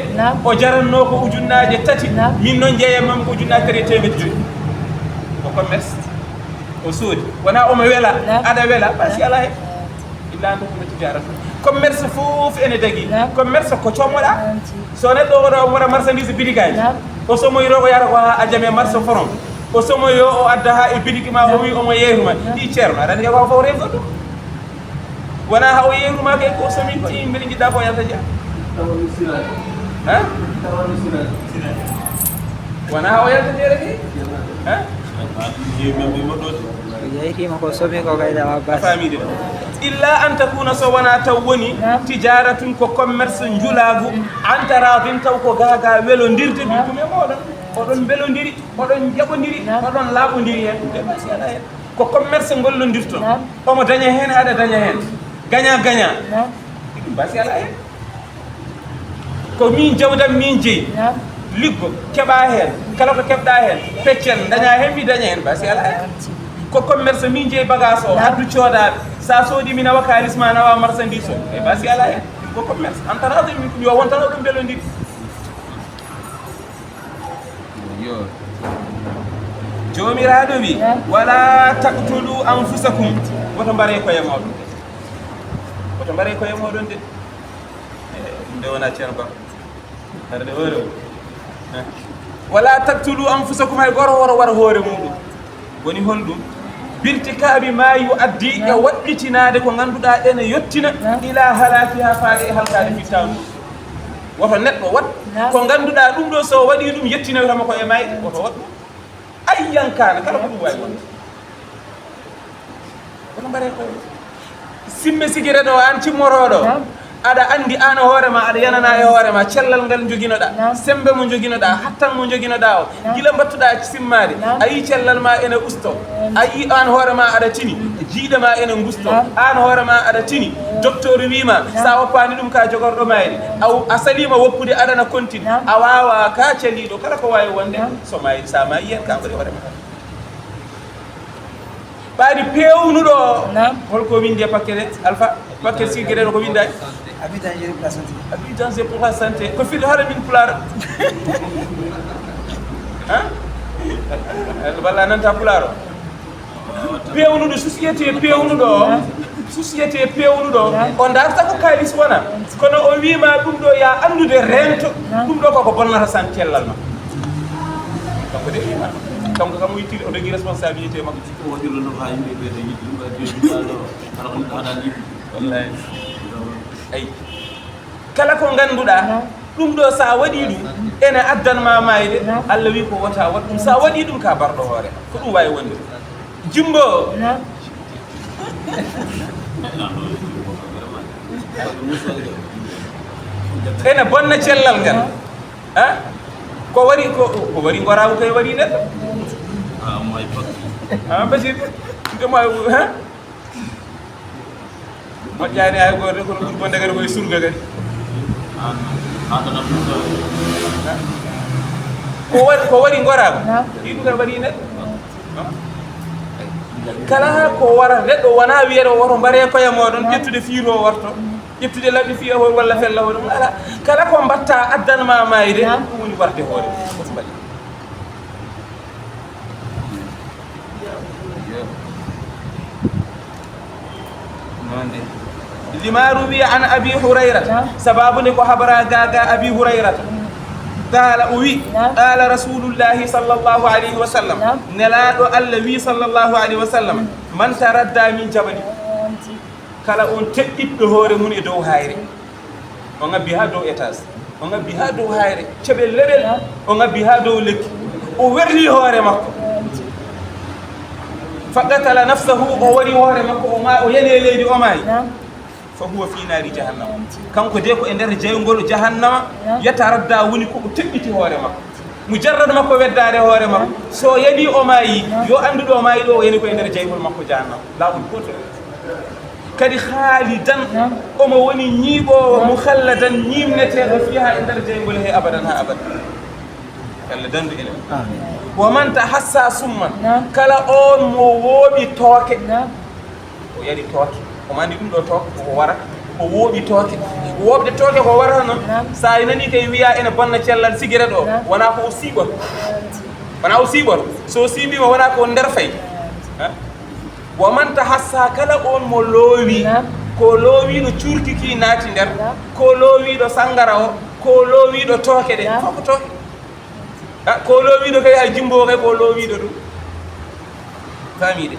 o jaranno ko ujunnaje 3 min noon jeeyamam ko ujunnaje 3 ko commerce o soodi wona omo wela aɗa wela basi ala he illa ndo ko tijarata commerce fof ene dagui commerce ko commoɗa so neɗɗo oɗo mora marchandise bidigaji o somoyro ko yara ko ha ajame marché forom o somoyo o adda ha e bidigi ma o wi omo yeyruma ɗi ceerno aɗani ko fof refo ɗum wona ha o yeyruma kay ko somi ko yimɓe jiɗɗa ko yalta jeeya wona ha o yalta jeere kay yeyrima ko somi ko kayda wabbas famide illa an takuna so wona taw woni tijaratun ko commerce njulagu anta radin taw ko gaga welondirde ɗum ɗum e moɗon oɗon belodiri oɗon jaɓodiri oɗon laaɓodiri hen ɓe basi ala hen ko commerce gollondirton omo daña hen aɗa daña hen gagnant ɗum basi ala hen ko min jawdam min jeeyi liggo keɓa hen kala ko keɓɗa hen peccel daña hen mi daña hen basi ala hen ko commerce min jeeyi bagage o addu coodaɓe sa soodi mi nawa kalis ma nawa marchandise o e basi ala hen ko commerce antarade min ko yo wontan oɗon belodiri jomiraɗo wi wala taqtulu anfusakum woto mbare koye moɗon woto mbare koye moɗon de nde wona ceerno ba arde hoore wala taqtulu anfusakum hay goro woro wara hoore muɗum woni honɗum birtikaɓe ma yu addi e waɗɗitinade ko ganduɗa ene yettina ila halakiha faade e halkade fittawdu woto neɗɗo wat ko ganduɗa ɗum ɗo so waɗi ɗum yettinawtama ko e mayɗe woto waɗ ɗum ayyankana kala ko ɗum wawi wonde woto mbare ko simme sigire ɗo an cimmoroɗo aɗa andi an hoorema aɗa yanana e hoorema cellal ngal joguinoɗa sembe mo joguinoɗa hattan mo joguinoɗa o gila battuɗa simmade a yi cellal ma ene usto a yi an hoorema aɗa tini jiiɗe ma ene gusto an hoorema aɗa tini docteur wima sa woppani ɗum ka jogorɗo mayde a salima woppude aɗana continue a wawa ka caliɗo kala ko wawi wonde so mayde sa mayi hen ka ɓuuri hoorema ɓaadi pewnuɗo holko windi e paquet alpha paquet siggueɗeɗo ko windani habitant pour la santé ko fiɗo haɗa min pulaar walla nanta pulaar o pewnuɗo société pewnuɗo o darta ko kalis wona kono o wima ɗum ɗo ya andude rento ɗum ɗo koko bonnata san cellal ma kanko de wima kanko kam yittiri o jogui responsabilité makko ko waɗirlo no ha yimɓe ɓe yiɗi ɗum adi ɗo ala ko neɗɗo haɗani yiɗi wallahi ay kala ko ganduɗa ɗum ɗo sa waɗi ɗum ene addanma mayde Allah wi ko wata wat ɗum sa waɗi ɗum ka barɗo hoore ko ɗum wawi wonde jimbo ene bonna cellal ngal ko wari gorawo koye waɗi neɗɗo basir ndemo moƴƴani hay goto kono ɓuuri bonde kadi koye surga kadi ko waɗi gorako ɗi ɗum kadi waɗi neɗɗo kala ko wara neɗɗo wona wiyede woto mbare koye moɗon ƴettude fiiro o warto ƴettude labɓi fiya hol walla fella hoɗum ala kala ko mbatta addanma mayde ɗum woni warde hoore koto mbaɗi لما روي عن أبي هريرة سبابني كحبرا غاغا أبي هريرة قال قال رسول الله صلى الله عليه وسلم نلادو النبي صلى الله عليه وسلم من تردى من جبل kala on teɗɗiɗɗo hoore mun e dow hayre o ngabbi ha dow étage o ngabbi ha dow hayre ceɓel leɗel o ngabbi ha dow lekki o werli hoore makko faqatala nafsahu o wari hoore makko o yani leydi o maayi fa huwa fi naari jahannama kanko de ko e nder jeygol jahannama yataradda woni ko teɓɓiti hoore makko mujarrad makko weddade hoore makko so yani o maayi yo anduɗo o maayi ɗo o yani ko e nder jeygol makko jahannama lawol goto kadi khalidan omo woni ñiiɓowo mukhalladan ñimneteɗo fiha e nder jeygol he abadan ha abada kala dandu ene wa man tahassa summan kala on mo wobi toke o yari toke o mandi dum do toke ko wara o wobi toke wobde toke ko wara non sa inani kay wiya ene bonna cellal sigere do wana ko sibo wana o sibo so sibi mo wana ko nder fay wa man tahassa kala on mo lowi ko lowi do curtiki naati nder ko lowi do sangara o ko lowi do toke de ko toke ko lowi do kay ay jimbo kay ko lowi do famide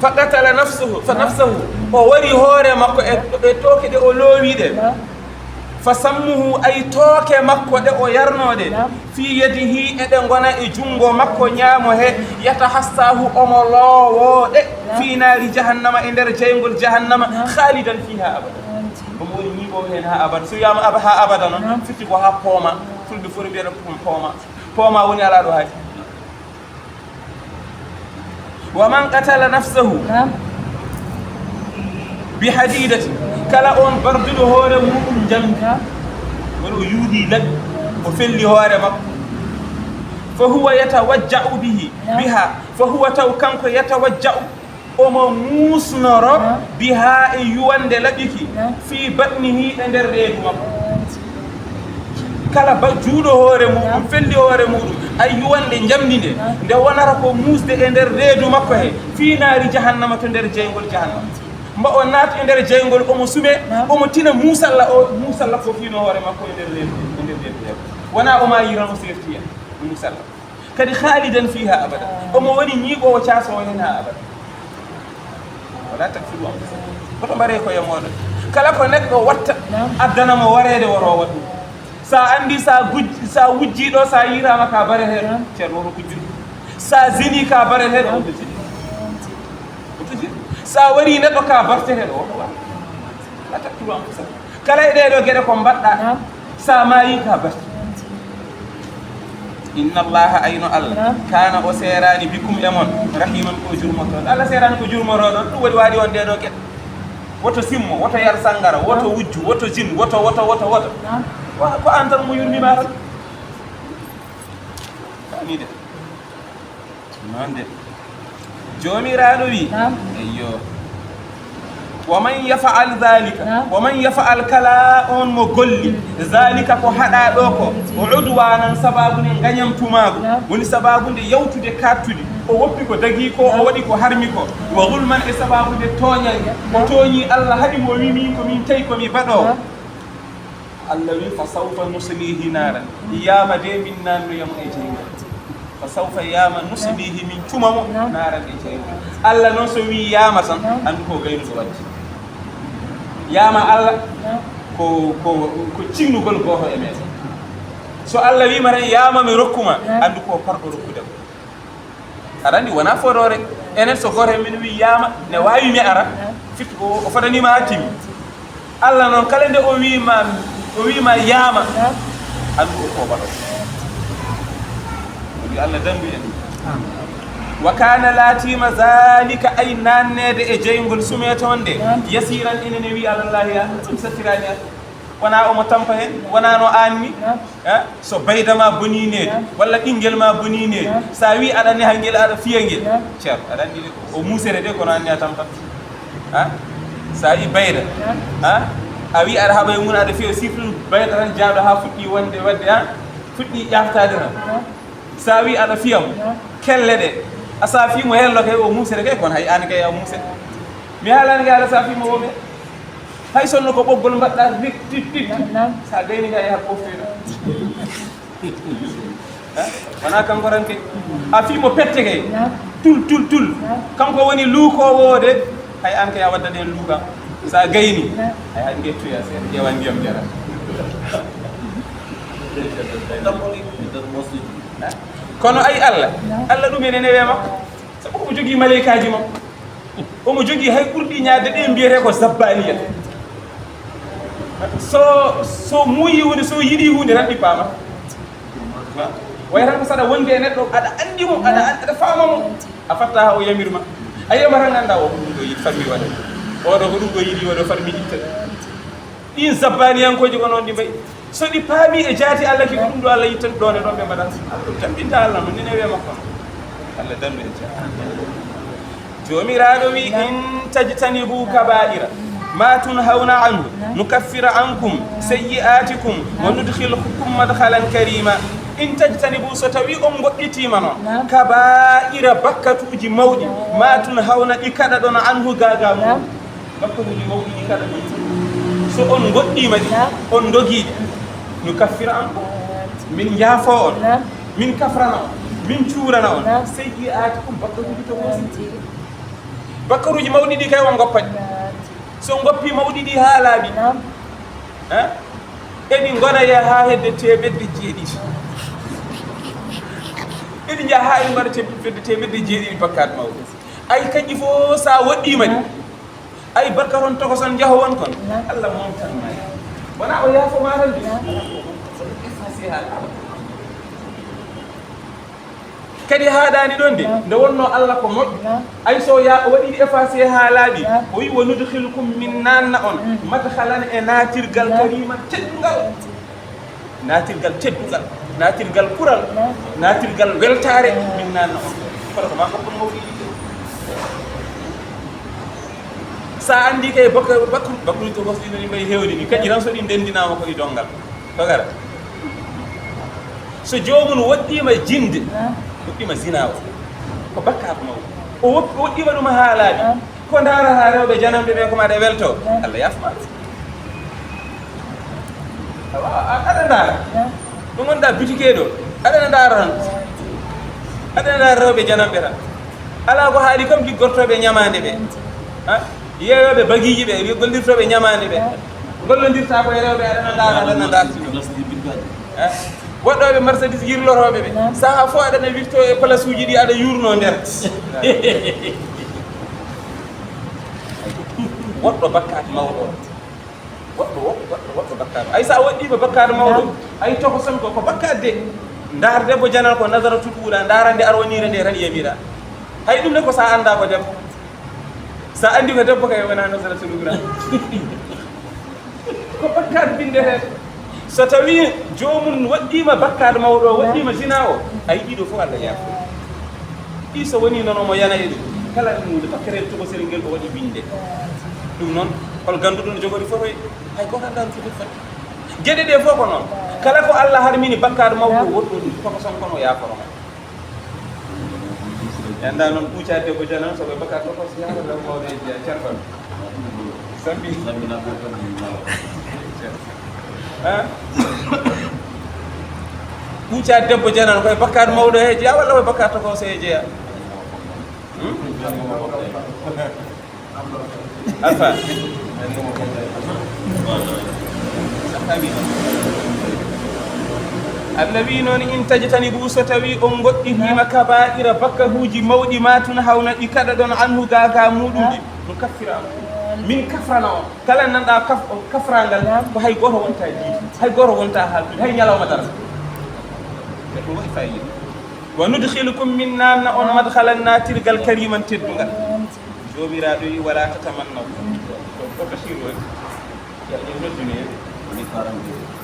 faqatala nafsuhu fa nafsuhu o wari hore makko e toke de o lowi de fasammuhu ay toke makko de o yarnode fi yadihi e de gona e jungo makko nyaamo he yatahassahu omo lowo de fi nari jahannama e der jaygol jahannama khalidan fiha abada omo woni nibo hen ha abada so yama ha abada non fitti ko ha pooma fulbe fori be pooma woni ala do haji wa man qatala nafsahu bi hadidati kala on bardudo hore mudum jamdi woni o yudi lad o felli hore makko fa huwa yatawajja'u biha fa huwa taw kanko yatawajja'u omo musnoro biha e yuwande labiki fi batnihi e der reedu makko kala ba juudo hore mudum felli hore mudum ay yuwande jamdinde nde wonara ko musde e der reedu makko he fi naari jahannama to der jeygol jahannama mba o naati e der jeygol omo sume omo tina musalla ko fino hore makko e der reedu wana o ma yirano seftiya musalla kadi khalidan fiha abada omo woni nyigo o chaaso hen ha abada wala takfiru ko bare ko yamodo kala ko neddo watta addana mo warede woro wadu sa andi sa wujji do sa yirama ka bare hen cerno ko jiri sa zini ka bare hen o sa wari neddo ka barte hen o la takfiru kala e do gede ko badda sa mayi ka barte inna allaha ayno allah kana o serani bikum emon rahiman ko jurmo ton allah serani ko jurmo rodon dum wadi wadi on de do ged woto simmo woto yar sangara woto wujju woto jin woto ko antal mo yurmi ma tan ani de mande jomiraado wi ayyo ومن يفعل ذلك ومن يفعل كلا on mo golli zalika ko hada do ko udwanan sababu ne ganyam tumago woni sababu de yawtude kattude o woppi ko dagi ko o wadi ko harmi ko wa zulman e sababu de toñal ko toñi Allah hadi mo wimi ko min tay ko mi bado Allah wi fa sawfa nuslihi naran yama de min nanu yam e jeyga fa sawfa yama nuslihi min tumamo naran e jeyga Allah non so wi yama tan andu ko gaynu so wadi yama Allah ko cinnugol goto e men so Allah wi mara yama mi rokkuma andu ko pardo rokkude arandi wana fodore enen so goto min wi yama ne wawi mi ara fitu o fadani ma hatimi Allah non kala nde o wi ma yama andu ko bado Allah dambi en وكان لاتيم ذلك أي نانيد إجينغل سميتونde يسيرا إنني وي على الله يا سفراني wana o tampahen wana no anni so baydama bonine walla dingel ma bonine sa wi adani hangel ada fiyangel cer adani o musere de ko nanni atampa sa yi bayda a wi ada habay mun ada fiyo siflu bayda tan jaado ha fuddi wonde wadde fuddi yaftade sa wi ada fiyam kelle de asafi mo hello kay o musere kay kon hay an kay o musere mi halani ga asafi mo wobe hay sonno ko boggol mbadda tit sa gayni ga ya ko feedo wana kan goranke afi mo pette kay tul kanko woni luko wode hay an kay wadda den luka sa gayni hay an gettu ya sen jewan ndiyam jara kono ay Allah dum ene newe makko sabu ko jogi malaikaji makko o mo jogi hay kurdi nyaade de mbiyete ko zabbaniya so muyi woni so yidi hunde tan dipama way tan sada wonde neddo ada andi mo ada faama mo afatta o yamirma ayema tan anda o dum do yidi farmi wala o do dum do yidi o do farmi itta din zabbaniyan ko jogo non di bay so ɗi paami e jaati Allah ki ko ɗum ɗo Allah yittan ɗone ɗon ɓe mbaɗata Allah tambinta Allah no nene wiya makko Allah dandu en jomiraɗo wi in tajtanibu kaba'ira ma tunhawna anhu nukaffira ankum sayyi'atikum wa nudkhilkum madkhalan karima in tajtanibu so tawi on goɗɗitima noon kaba'ira bakkatuji mawɗi ma tunhawna ɗi kaɗa ɗon anhu gaga mum bakkatuji mawɗi ɗi kaɗa ɗon so on goɗɗima ɗi on dogiɗi nukaffira ankum min jaafo on min kafrana on min cuurana on sayyi'atikum bakkatuji to wosi bakkaruji mawɗi ɗi kay on goppaɗi so goppi mawɗi ɗi ha laaɓi eɗi gonaye ha hedde temeɗɗe jeeɗiɗi eɗi jaa ha eɗi mbaɗa fedde temeɗɗe jeeɗiɗi bakkat mawɗo ay kañƴi fof sa woɗɗima ɗi ay barka ton tokoson jaho won kon Allah momtanma wona o yaafoma tan de effacé ha kadi haɗani ɗon de nde wonno Allah ko moƴƴo ay so ya waɗi effacé ha laaɓi o wi wo nudkhilkum min nanna on madkhalan e natirgal karima teddugal natirgal teddugal natirgal kural natirgal weltare min nanna on kono ko ma ko mawɗi sa andi kay bakkuji to hosɗi noni mbay hewde ni kañƴi tan so ɗi ndendinama ko e dongal to gara so jomum woɗɗima jinde woɗɗima zina o ko bakkato mawɗo o woɗɗima ɗum ha laaɓi ko darata rewɓe janamɓe ɓe ko maɗa welto Allah yafma aɗa dara ɗum gonɗa butike ɗo aɗana dara tan aɗana dara rewɓe janamɓe tan ala ko haali comme liggortoɓe ñamande ɓe yeeyoɓe bagiji ɓe gollirtoɓe ñamande ɓe gollodirta koye rewɓe aɗana dartino woɗɗoɓe marchandise yirloroɓe ɓe saha fof aɗana wirto e place uji ɗi aɗa yurno nder woɗɗo bakkat mawɗo woɗɗo bakkat ay sa woɗɗima bakkat mawɗo ay tokoson ko bakkat de ndar debbo janal ko nasara tuɗuɗa darande arwonire nde tan yemiɗa hay ɗum ne ko sa anda ko debbo sa andi ko debbo kay wona nasara tuɗuɗa ko bakkat bindete so tawi jomum waɗɗima bakkat mawɗo waɗɗima zina o a yiɗiɗo fof Allah yaafo ɗi so woni noon omo yana e ɗum kala ɗumde bakkarel togosel ngel o waɗi winde ɗum noon hol ganduɗo no jogori fotoy hay goto andan fotoy fat gueɗe ɗe fof ko noon kala ko Allah harmini bakkat mawɗo woɗɗo ɗum tokoson kono yaforoma anda noon ɓuucade ko janan soɓe bakkat tokos yaara mawɗo e carfan sambi ɓuucade debbo janan koye bakkat mawɗo he jeeya walla koye bakkat tokos he jeeya alfa Allah wi noon in tajtanibu so tawi on goɗɗitima kaba'ira bakkahuji mawɗi ma tunhawna ɗi kaɗa ɗon anhu gaga muɗum ɗi no kaffira min kafrana on kala nanɗa kafrangal ko hay goto wonta jiidi hay goto wonta haaldude hay ñalawma dara ɗum waɗi fayida wa nudkhilukum min nanna on madkhalan natirgal kariman teddugal jomiraɗo wi wala tatamannaw ko bashir woni ya noddune ni 42